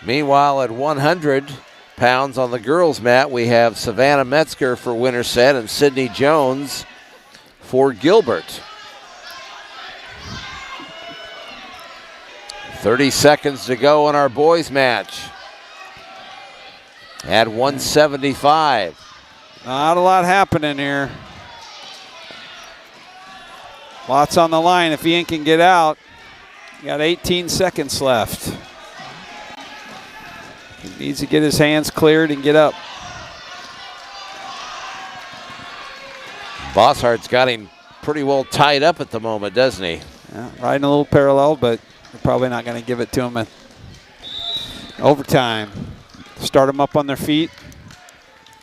Meanwhile, at 100 pounds on the girls' mat, we have Savannah Metzger for Winterset and Sydney Jones for Gilbert. 30 seconds to go in our boys' match. At 175. Not a lot happening here. Lots on the line if Ian can get out. Got 18 seconds left. He needs to get his hands cleared and get up. Bosshart's got him pretty well tied up at the moment, doesn't he? Yeah, riding a little parallel, but they're probably not going to give it to him in overtime. Start them up on their feet.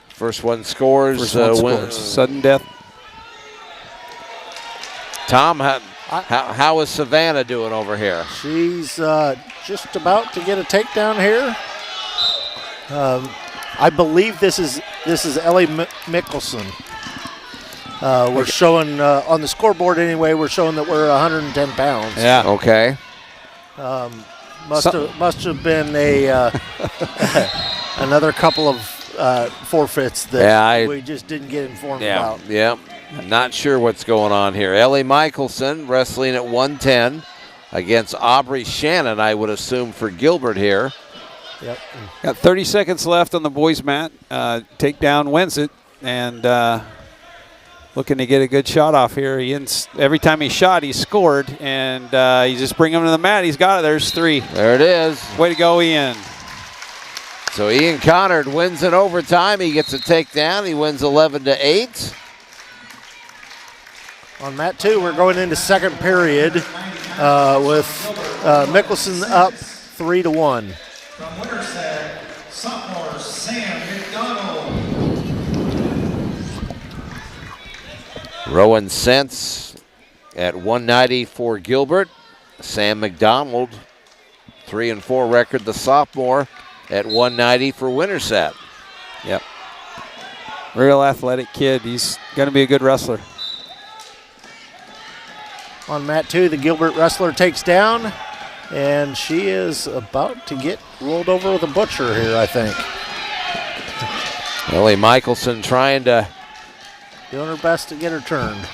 First one scores. Sudden death. Tom, how is Savannah doing over here? She's just about to get a takedown here. I believe this is Ellie Mickelson. We're showing on the scoreboard anyway. We're showing that we're 110 pounds. Yeah. Okay. Must have been a another couple of forfeits that we just didn't get informed about. Yeah. Not sure what's going on here. Ellie Michelson wrestling at 110 against Aubrey Shannon, I would assume, for Gilbert here. Yep. Got 30 seconds left on the boys' mat. Takedown wins it, and looking to get a good shot off here. Every time he shot, he scored, and you just bring him to the mat. He's got it. There's 3. There it is. Way to go, Ian. So Ian Connard wins in overtime. He gets a takedown. He wins 11-8. On mat 2, we're going into second period with Mickelson up 3-1. From Winterset, sophomore Sam McDonald. Rowan Sense at 190 for Gilbert. Sam McDonald, 3-4 record, the sophomore, at 190 for Winterset. Yep. Real athletic kid. He's going to be a good wrestler. On mat 2, the Gilbert wrestler takes down, and she is about to get rolled over with a butcher here, I think. Ellie Michelson trying to... Doing her best to get her turned.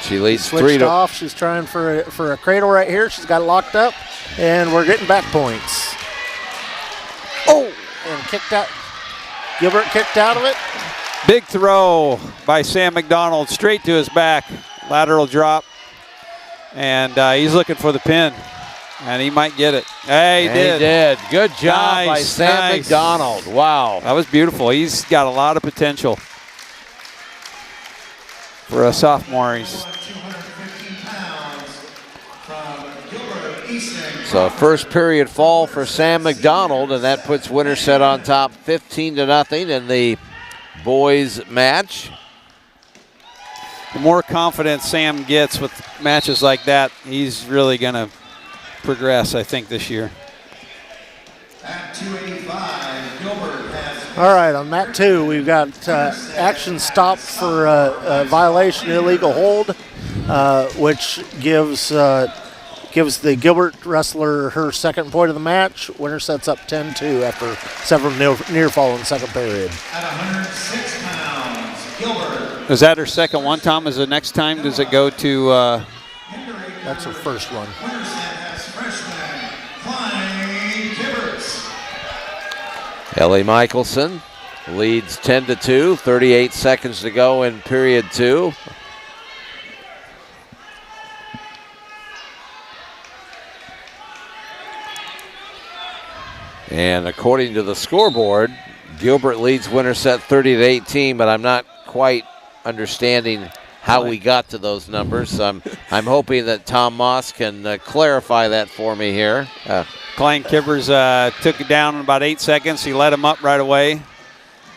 She leads Switched 3-. off. She's trying for a cradle right here. She's got it locked up, and we're getting back points. Oh, and kicked out. Gilbert kicked out of it. Big throw by Sam McDonald straight to his back. Lateral drop. And he's looking for the pin. And he might get it. Hey, he did. Good job by Sam McDonald. Wow. That was beautiful. He's got a lot of potential for a sophomore. So first period fall for Sam McDonald, and that puts Winterset on top 15-0 in the boys match. The more confidence Sam gets with matches like that, he's really going to progress, I think, this year. At 285, Gilbert has... All right, on mat 2, we've got action stopped for a violation of illegal hold, which gives the Gilbert wrestler her second point of the match. Winterset's up 10-2 after several near fall in the second period. At 106 pounds, Gilbert. Is that her second one, Tom? Is the next time, does it go to... That's her first one. Winterset has freshman Klein Gilberts. Ellie Michelson leads 10-2, 38 seconds to go in period 2. And according to the scoreboard, Gilbert leads Winterset 30-18, but I'm not quite understanding how we got to those numbers. I'm hoping that Tom Moss can clarify that for me here. Klein Kibbers took it down in about 8 seconds. He let him up right away.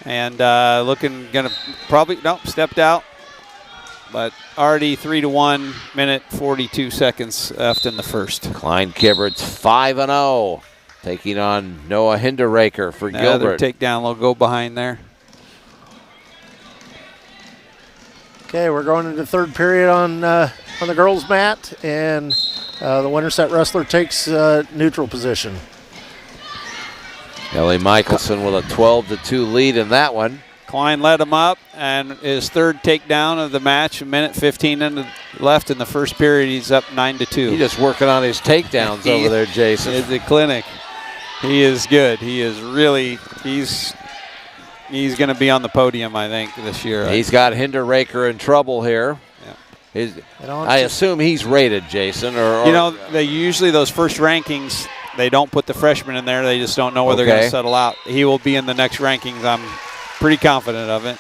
And looking, going to probably, nope, stepped out. But already 3-1, minute 42 seconds left in the first. Klein Kibbert's 5-0, taking on Noah Hinderraker for Another Gilbert. takedown, they'll go behind there. Okay, we're going into third period on the girls' mat, and the Winterset wrestler takes neutral position. Ellie Michelson with a 12-2 lead in that one. Klein led him up, and his third takedown of the match, a minute 15 left in the first period. He's up 9-2. He's just working on his takedowns over there, Jason. It's a clinic. He is good. He is really, he's going to be on the podium, I think, this year. He's got Hinderraker in trouble here. Yeah. I assume he's rated, Jason. Or you know, they usually those first rankings, they don't put the freshmen in there. They just don't know where they're going to settle out. He will be in the next rankings. I'm pretty confident of it.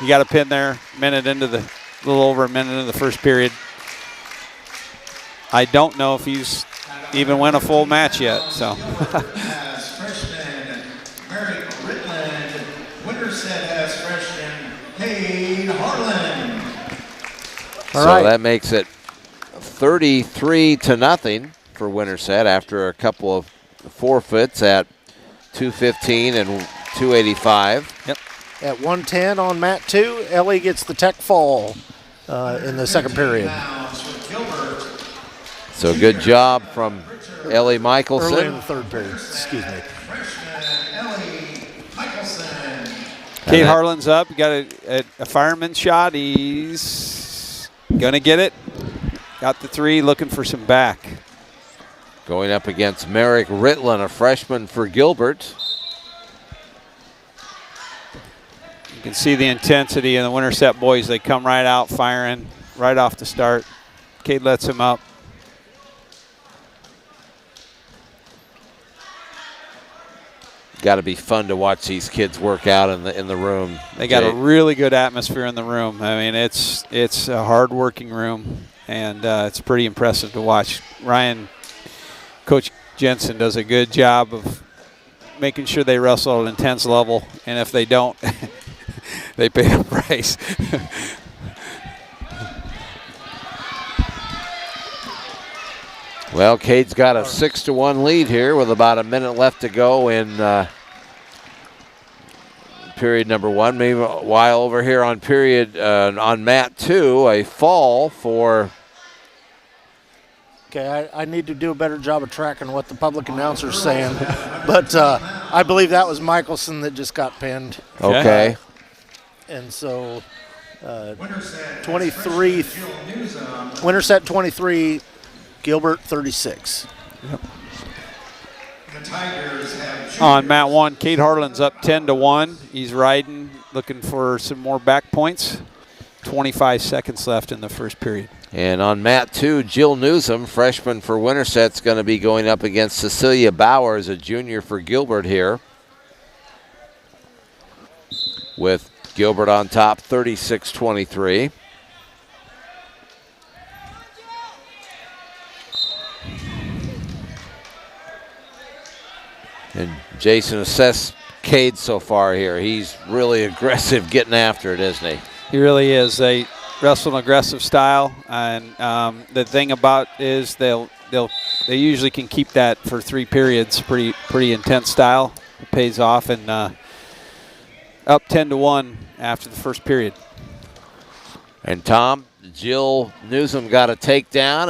He got a pin there, a little over a minute into the first period. I don't know if he's even won a full match yet. So. Freshman Mary Ritland. Winterset has freshman Cade Harlan. So that makes it 33-0 for Winterset after a couple of forfeits at 215 and 285. Yep. At 110 on mat 2, Ellie gets the tech fall in the second period. So good job from Ellie Michelson. Early in the third period, excuse me. Kate Harlan's up. He got a fireman shot. He's going to get it. Got the three, looking for some back. Going up against Merrick Ritland, a freshman for Gilbert. You can see the intensity in the Winterset boys. They come right out firing right off the start. Cade lets him up. Got to be fun to watch these kids work out in the room. They got a really good atmosphere in the room. I mean, it's a hard-working room, and it's pretty impressive to watch. Coach Jensen does a good job of making sure they wrestle at an intense level, and if they don't, they pay a price. Well, Cade's got a 6-1 lead here with about a minute left to go in period number 1. Meanwhile, over here on on mat 2, a fall for. Okay, I need to do a better job of tracking what the public announcer's saying, but I believe that was Michelson that just got pinned. Okay. And so 23, Winterset 23, Gilbert 36. Yep. On mat 1, Cade Harlan's up 10-1. He's riding, looking for some more back points. 25 seconds left in the first period. And on mat 2, Jill Newsom, freshman for Winterset's going to be going up against Cecilia Bowers, a junior for Gilbert here. With Gilbert on top, 36-23. And Jason, assess Cade so far here. He's really aggressive getting after it, isn't he? He really is. They wrestle an aggressive style, and the thing about is they usually can keep that for 3 periods. Pretty intense style. It pays off, and up 10-1 after the first period. And Tom, Jill Newsom got a takedown,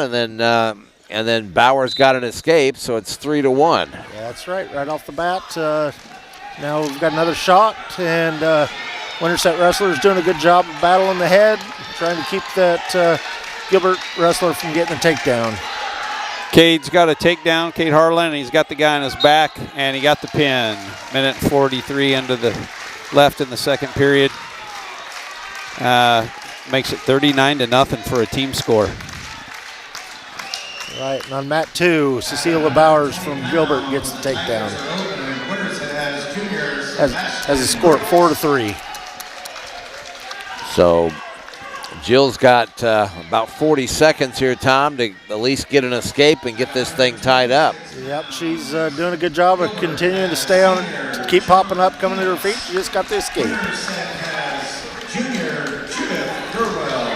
and then Bowers got an escape, so it's 3-1. Yeah, that's right off the bat. Now we've got another shot, and Winterset wrestlers doing a good job of battling the head, trying to keep that Gilbert wrestler from getting a takedown. Cade's got a takedown, Cade Harlan, and he's got the guy on his back, and he got the pin. Minute 43 into the left in the second period. Makes it 39-0 for a team score. Right, and on mat 2, Cecilia Bowers from Gilbert gets the takedown. Has a score at 4-3. So Jill's got about 40 seconds here, Tom, to at least get an escape and get this thing tied up. Yep, she's doing a good job of continuing to stay on, to keep popping up, coming to her feet. She just got the escape. Winterset has junior Judith Gurwell.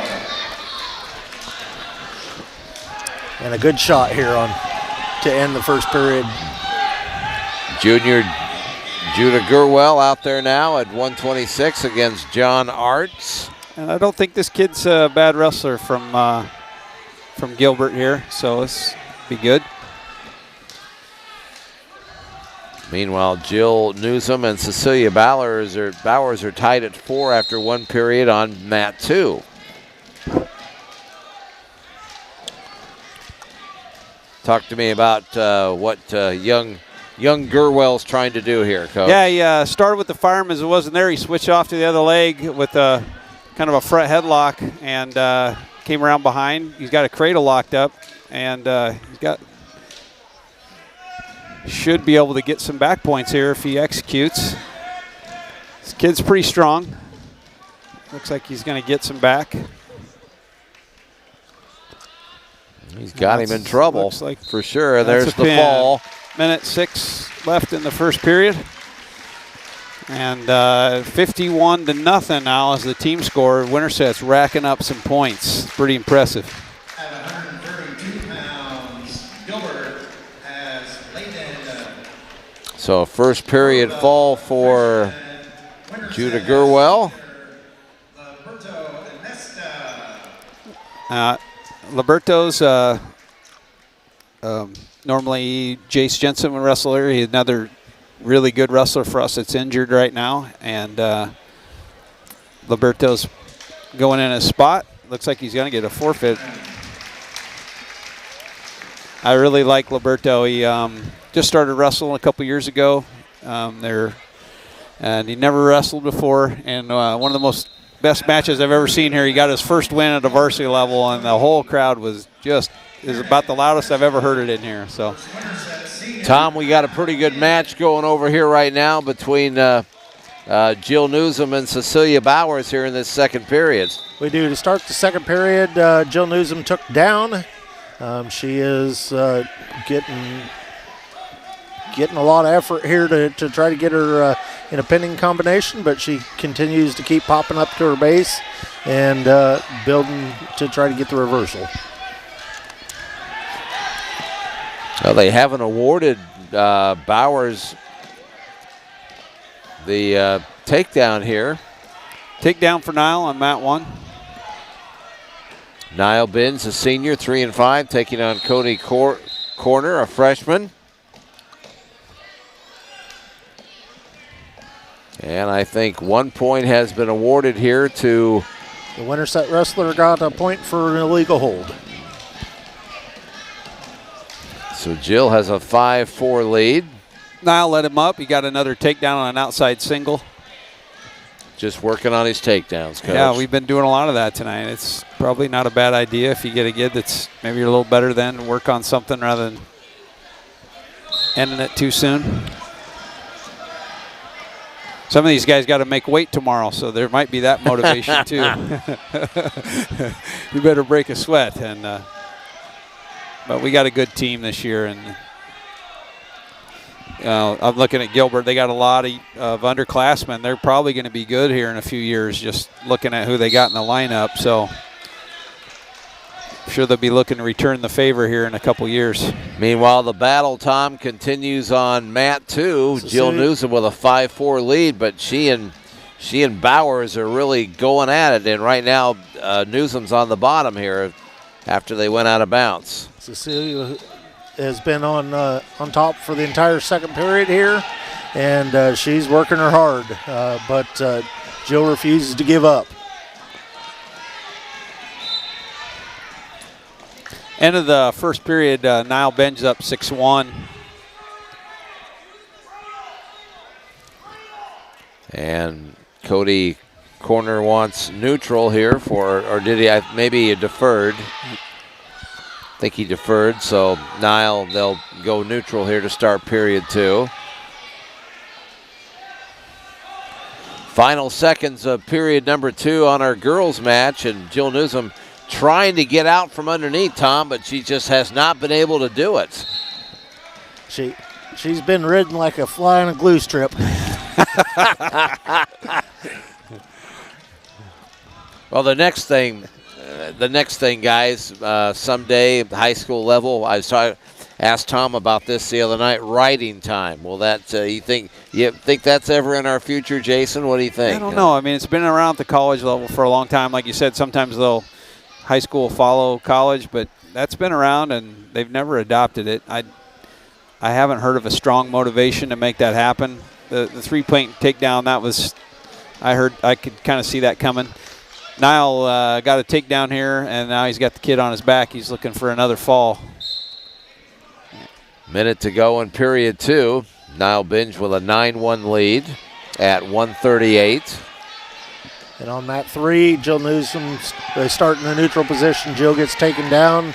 And a good shot here to end the first period. Junior Judah Gurwell out there now at 126 against John Arts. And I don't think this kid's a bad wrestler from Gilbert here, so this be good. Meanwhile, Jill Newsom and Cecilia Bowers are tied at 4 after 1 period on mat 2. Talk to me about what young Gurwell's trying to do here, Coach. Yeah, he started with the fireman as it wasn't there. He switched off to the other leg with a kind of a front headlock and came around behind. He's got a cradle locked up, and should be able to get some back points here if he executes. This kid's pretty strong. Looks like he's going to get some back. He's got him in trouble like for sure. There's the fall. Minute 6 left in the first period. And 51 to nothing now is the team score. Winterset's racking up some points. Pretty impressive. At 132 pounds, Gilbert has laid in. So first period fall for Judah Gurwell. Liberto's normally Jace Jensen wrestler. He's another really good wrestler for us that's injured right now. And Liberto's going in a spot. Looks like he's going to get a forfeit. I really like Liberto. He just started wrestling a couple years ago. And he never wrestled before. And one of the best matches I've ever seen here. He got his first win at the varsity level, and the whole crowd is about the loudest I've ever heard it in here. So, Tom, we got a pretty good match going over here right now between Jill Newsom and Cecilia Bowers here in this second period. We do. To start the second period, Jill Newsom took down. She is getting a lot of effort here to try to get her in a pinning combination, but she continues to keep popping up to her base and building to try to get the reversal. Well, they haven't awarded Bowers the takedown here. Takedown for Niall on mat 1. Niall Binns, a senior, 3-5, taking on Cody Corner, a freshman. And I think 1 point has been awarded here to... The Winterset wrestler got a point for an illegal hold. So Jill has a 5-4 lead. Niall let him up. He got another takedown on an outside single. Just working on his takedowns, Coach. Yeah, we've been doing a lot of that tonight. It's probably not a bad idea if you get a kid that's maybe a little better than work on something rather than ending it too soon. Some of these guys got to make weight tomorrow, so there might be that motivation too. You better break a sweat. But we got a good team this year, and I'm looking at Gilbert. They got a lot of underclassmen. They're probably going to be good here in a few years, just looking at who they got in the lineup. So I'm sure they'll be looking to return the favor here in a couple years. Meanwhile, the battle, Tom, continues on mat 2. Jill Newsom with a 5-4 lead, but she and Bowers are really going at it. And right now, Newsom's on the bottom here after they went out of bounds. Cecilia has been on top for the entire second period here, and she's working her hard, but Jill refuses to give up. End of the first period, Niall Benj up 6-1. And Cody Corner wants neutral here or did he? Maybe he deferred. I think he deferred, so Niall, they'll go neutral here to start period 2. Final seconds of period number 2 on our girls match, and Jill Newsom trying to get out from underneath, Tom, but she just has not been able to do it. She's been ridden like a fly on a glue strip. Well, the next thing, guys, someday at the high school level, asked Tom about this the other night. Riding time. Will that you think that's ever in our future, Jason? What do you think? I don't know. I mean, it's been around at the college level for a long time. Like you said, sometimes high school follow college, but that's been around and they've never adopted it. I haven't heard of a strong motivation to make that happen. The 3-point takedown, that was, I could kind of see that coming. Niall got a takedown here, and now he's got the kid on his back. He's looking for another fall. Minute to go in period 2. Niall Binge with a 9-1 lead at 1:38. And on that 3, Jill Newsom, they start in the neutral position. Jill gets taken down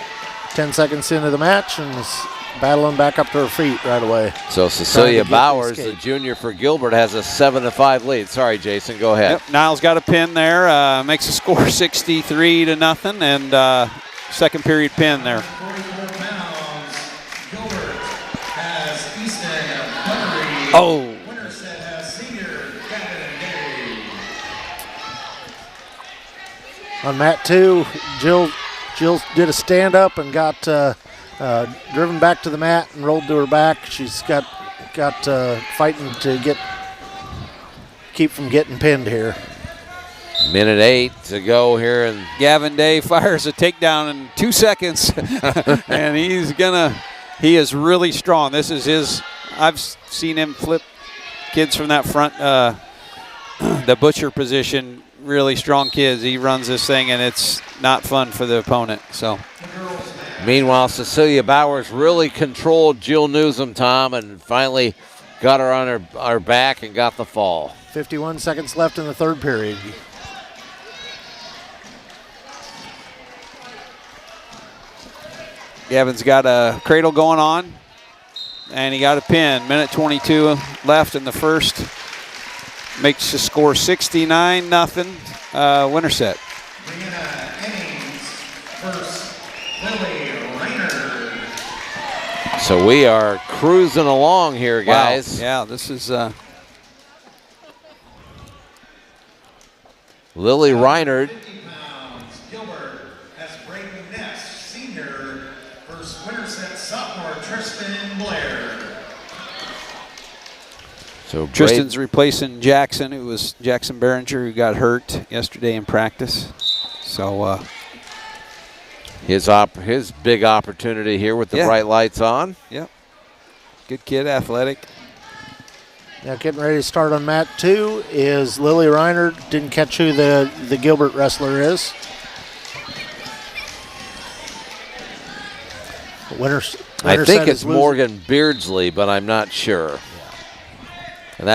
10 seconds into the match and is battling back up to her feet right away. So Cecilia Bowers, the junior for Gilbert, has a 7-5 lead. Sorry, Jason, go ahead. Yep, Niall's got a pin there, makes the score 63-0, and second period pin there. 44 pounds, Gilbert has Easton, Oh. Winterset has senior Gavin Day. On mat 2, Jill did a stand-up and got driven back to the mat and rolled to her back. She's got fighting to keep from getting pinned here. Minute 8 to go here, and Gavin Day fires a takedown in 2 seconds, and he is really strong. This is his. I've seen him flip kids from that front, the butcher position. Really strong kids. He runs this thing, and it's not fun for the opponent. So. Meanwhile, Cecilia Bowers really controlled Jill Newsom, Tom, and finally got her on her back and got the fall. 51 seconds left in the third period. Gavin's got a cradle going on, and he got a pin. Minute 22 left in the first. Makes the score 69-0, Winterset. Brianna Innings versus Lily Reiner. So we are cruising along here, guys. Wow. Yeah, this is Lily Reiner. 50 pounds, Gilbert has Brayden Ness, senior, versus Winterset sophomore Tristan Blair. So Tristan's replacing Jackson, who was Jackson Behringer, who got hurt yesterday in practice. So his big opportunity here with the bright lights on. Yep. Good kid, athletic. Now getting ready to start on mat 2 is Lily Reiner. Didn't catch who the Gilbert wrestler is. I think it's Morgan Beardsley, but I'm not sure. And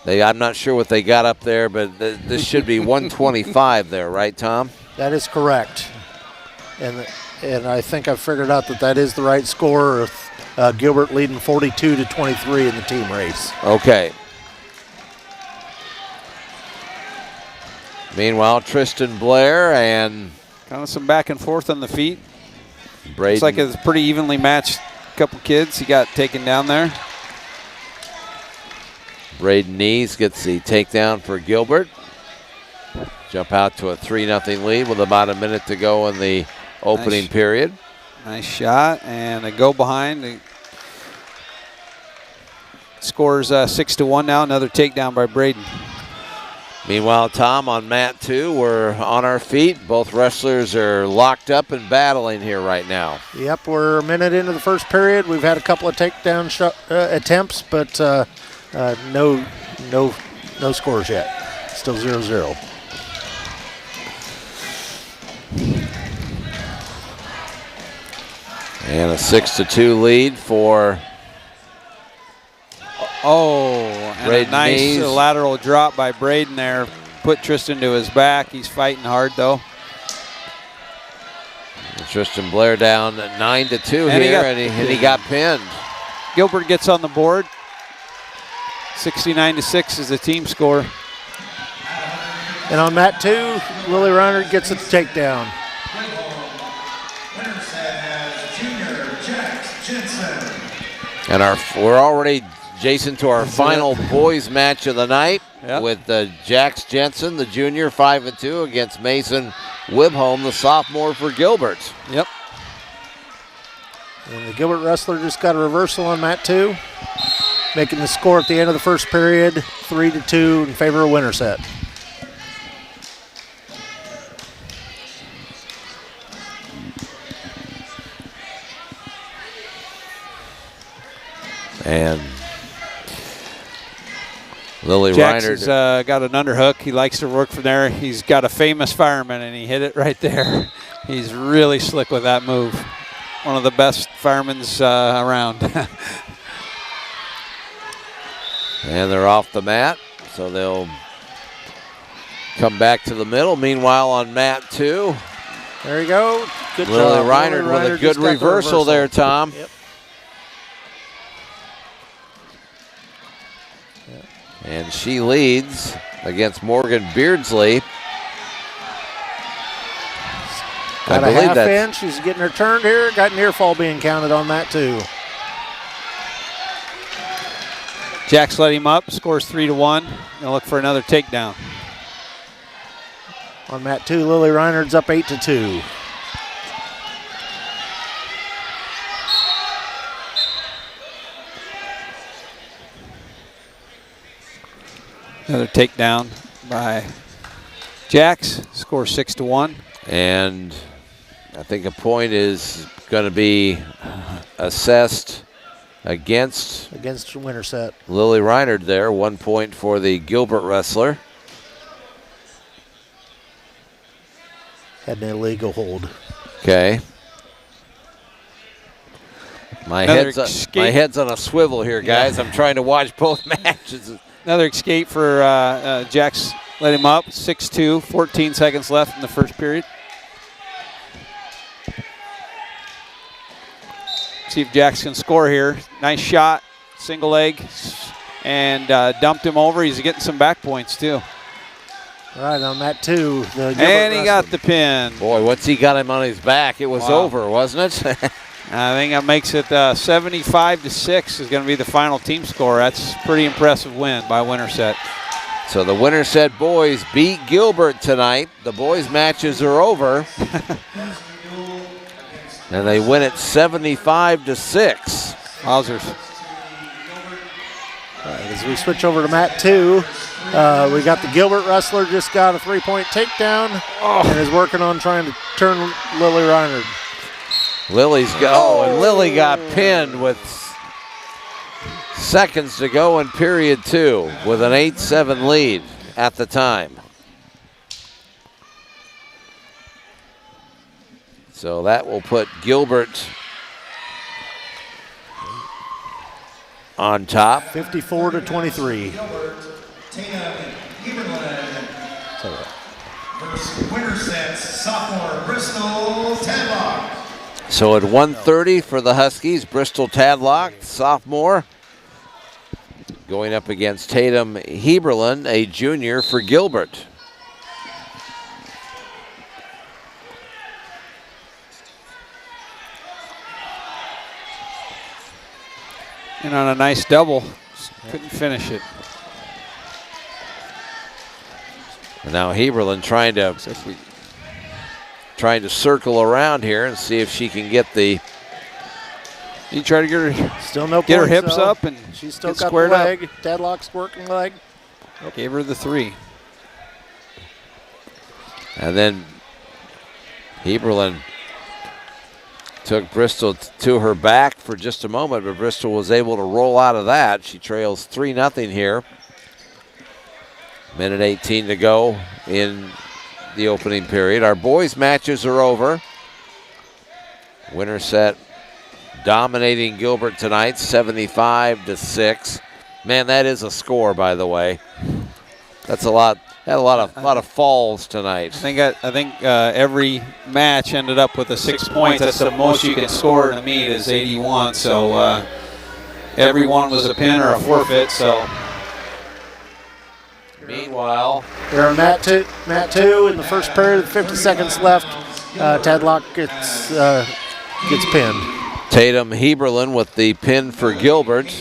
I'm not sure what they got up there, but this should be 125 there, right, Tom? That is correct. And I think I've figured out that is the right score. Gilbert leading 42-23 in the team race. Okay. Meanwhile, Tristan Blair and kind of some back and forth on the feet. Braden. Looks like it's a pretty evenly matched couple kids. He got taken down there. Braden Nees gets the takedown for Gilbert. Jump out to a 3-0 lead with about a minute to go in the opening period. Nice shot and a go behind. It scores 6-1 now. Another takedown by Braden. Meanwhile, Tom, on mat 2, we're on our feet. Both wrestlers are locked up and battling here right now. Yep, we're a minute into the first period. We've had a couple of takedown attempts, but no scores yet. Still 0-0. And a 6-2 lead for and a nice lateral drop by Braden there. Put Tristan to his back. He's fighting hard, though. And Tristan Blair down 9-2 here, and he got pinned. Gilbert gets on the board. 69-6 is the team score. And on mat 2, Lily Reiner gets a takedown. Winterset has junior Jax Jensen. And we're already, Jason, to our final boys match of the night with Jax Jensen, the junior, 5-2, against Mason Wibholm, the sophomore for Gilbert. Yep. And the Gilbert wrestler just got a reversal on mat 2, making the score at the end of the first period 3-2 in favor of Winterset. And Lily Jax Reiner has got an underhook. He likes to work from there. He's got a famous fireman, and he hit it right there. He's really slick with that move. One of the best firemen's around. And they're off the mat, so they'll come back to the middle. Meanwhile, on mat 2, there you go. Good Lily job. Reiner Lily with a good reversal there, Tom. Yep. And she leads against Morgan Beardsley. Got a half in. She's getting her turned here. Got near fall being counted on that too. Jax let him up. Scores 3-1. Gonna look for another takedown. On mat 2, Lily Reiner's up 8-2. Another takedown by Jax. Score 6-1. And I think a point is going to be assessed against Winterset. Lily Reiner there. 1 point for the Gilbert wrestler. Had an illegal hold. Okay. My head's on a swivel here, guys. I'm trying to watch both matches. Another escape for Jax. Let him up. 6-2. 14 seconds left in the first period. See if Jax can score here. Nice shot. Single leg. And dumped him over. He's getting some back points, too. All right, on mat 2. And he got the pin. Boy, what's he got him on his back? It was over, wasn't it? I think that makes it 75-6 is going to be the final team score. That's a pretty impressive win by Winterset. So the Winterset boys beat Gilbert tonight. The boys' matches are over. And they win it 75-6. Wowzers. All right, as we switch over to mat 2, we got the Gilbert wrestler just got a 3-point takedown and is working on trying to turn Lily Reiner. And Lily got pinned with seconds to go in period 2 with an 8-7 lead at the time. So that will put Gilbert on top. 54-23. Versus Winterset's sophomore Bristol Tadlock. So at 1:30 for the Huskies, Bristol Tadlock, sophomore, going up against Tatum Heberlin, a junior for Gilbert. And on a nice double, couldn't finish it. And now Heberlin trying to circle around here and see if she can get the. You try to get her, still no get points, her hips though. up, and she's still get got squared the leg. up. Tadlock's working leg. Gave her the 3. And then Heberlin took Bristol to her back for just a moment, but Bristol was able to roll out of that. She trails 3-0 here. Minute 18 to go in the opening period. Our boys' matches are over. Winterset dominating Gilbert tonight, 75-6. Man, that is a score, by the way. That's a lot. Had a lot of falls tonight. I think every match ended up with a 6 points. That's the most you can score in a meet is 81. So every one was a pin or a forfeit. So Meanwhile, here on mat two in the first period, 50 seconds left. Tadlock gets pinned. Tatum Heberlin with the pin for Gilbert.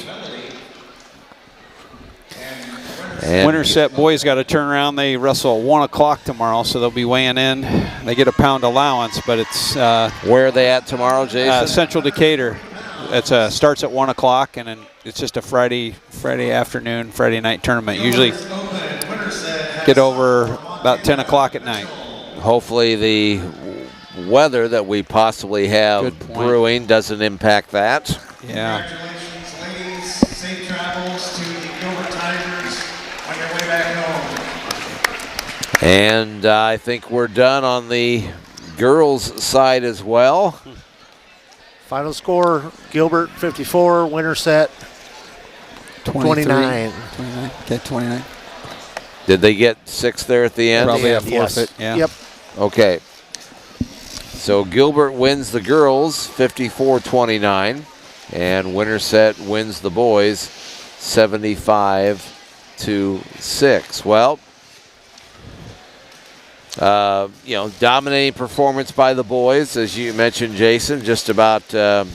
And Winterset boys got to turn around. They wrestle at 1 o'clock tomorrow, so they'll be weighing in. They get a pound allowance, but it's where are they at tomorrow, Jason? Central Decatur. It starts at 1 o'clock, and then it's just a Friday afternoon, Friday night tournament. Usually get over about 10 o'clock at night. Hopefully the weather that we possibly have brewing doesn't impact that. Yeah. Congratulations, ladies. Safe travels to the Gilbert Tigers on your way back home. And I think we're done on the girls' side as well. Final score, Gilbert 54, Winterset 29. 29. Okay, 29. Did they get 6 there at the end? Probably a Yes. forfeit. Yeah. Yep. Okay. So Gilbert wins the girls 54-29, and Winterset wins the boys 75-6. Well, dominating performance by the boys, as you mentioned, Jason. Just about, I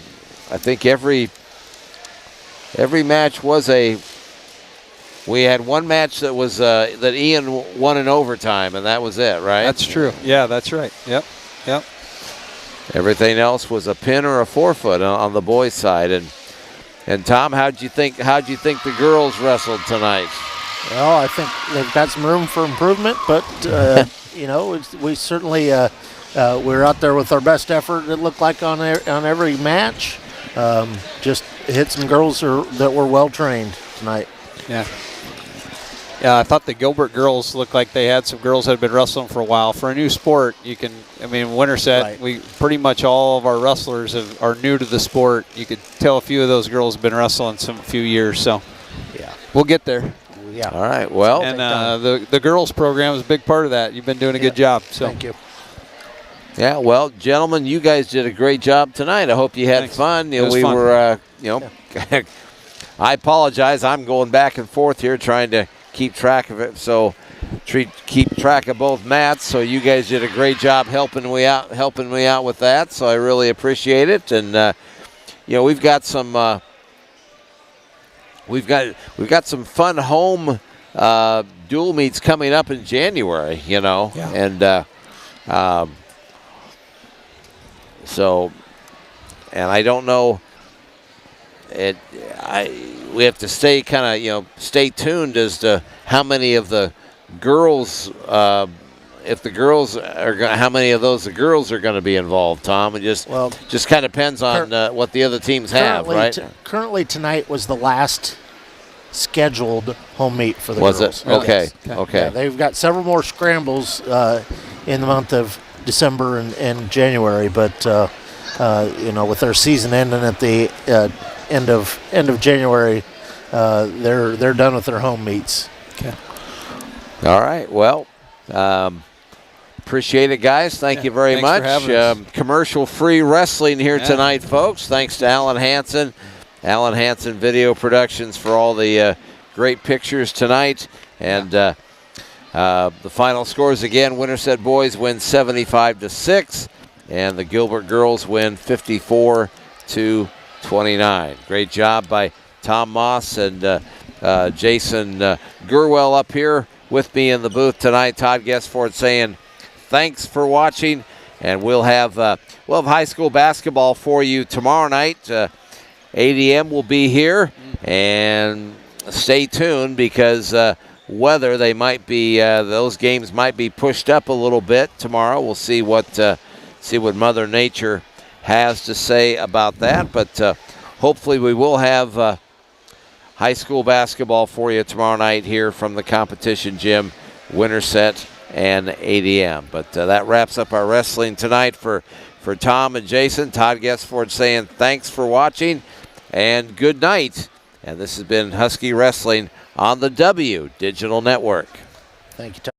think every match was a. We had one match that was that Ian won in overtime, and that was it, right? That's true. Yeah, that's right. Yep. Everything else was a pin or a forfeit on the boys' side. And Tom, how'd you think the girls wrestled tonight? Well, I think they've got some room for improvement, but we certainly we're out there with our best effort. It looked like on every match. Just hit some girls that were well trained tonight. Yeah. Yeah, I thought the Gilbert girls looked like they had some girls that had been wrestling for a while. For a new sport, Winterset, Right. we pretty much all of our wrestlers are new to the sport. You could tell a few of those girls have been wrestling a few years, so Yeah. we'll get there. Yeah. All right, well. And the girls program is a big part of that. You've been doing a good job. So Thank you. Yeah, well, gentlemen, you guys did a great job tonight. I hope you had Thanks. fun. It was we fun. were, I apologize. I'm going back and forth here trying to keep track of it. So keep track of both mats. So you guys did a great job helping me out with that. So I really appreciate it. And we've got some we've got some fun home dual meets coming up in January. Yeah. And and I don't know. We have to stay stay tuned as to how many of the girls, how many of those the girls are going to be involved. Tom, it just kind of depends on what the other teams have, right? Currently tonight was the last scheduled home meet for the girls. Was it? Okay. Yes. Okay. Yeah, they've got several more scrambles in the month of December and January, but with their season ending at the end of January, they're done with their home meets. Okay. All right. Well, appreciate it, guys. Thank you very Thanks for much. having us. Commercial-free wrestling here tonight, folks. Thanks to Alan Hansen Video Productions for all the great pictures tonight. And the final scores again: Winterset boys win 75-6, and the Gilbert girls win 54-29. Great job by Tom Moss and Jason Gurwell up here with me in the booth tonight. Todd Guestford saying thanks for watching, and we'll have high school basketball for you tomorrow night. 8 a.m. will be here, and stay tuned because weather, those games might be pushed up a little bit tomorrow. We'll see what Mother Nature has to say about that, but hopefully we will have high school basketball for you tomorrow night here from the competition gym, Winterset, and 8 a.m. But that wraps up our wrestling tonight for Tom and Jason. Todd Guestford saying thanks for watching and good night. And this has been Husky Wrestling on the W Digital Network. Thank you, Tom.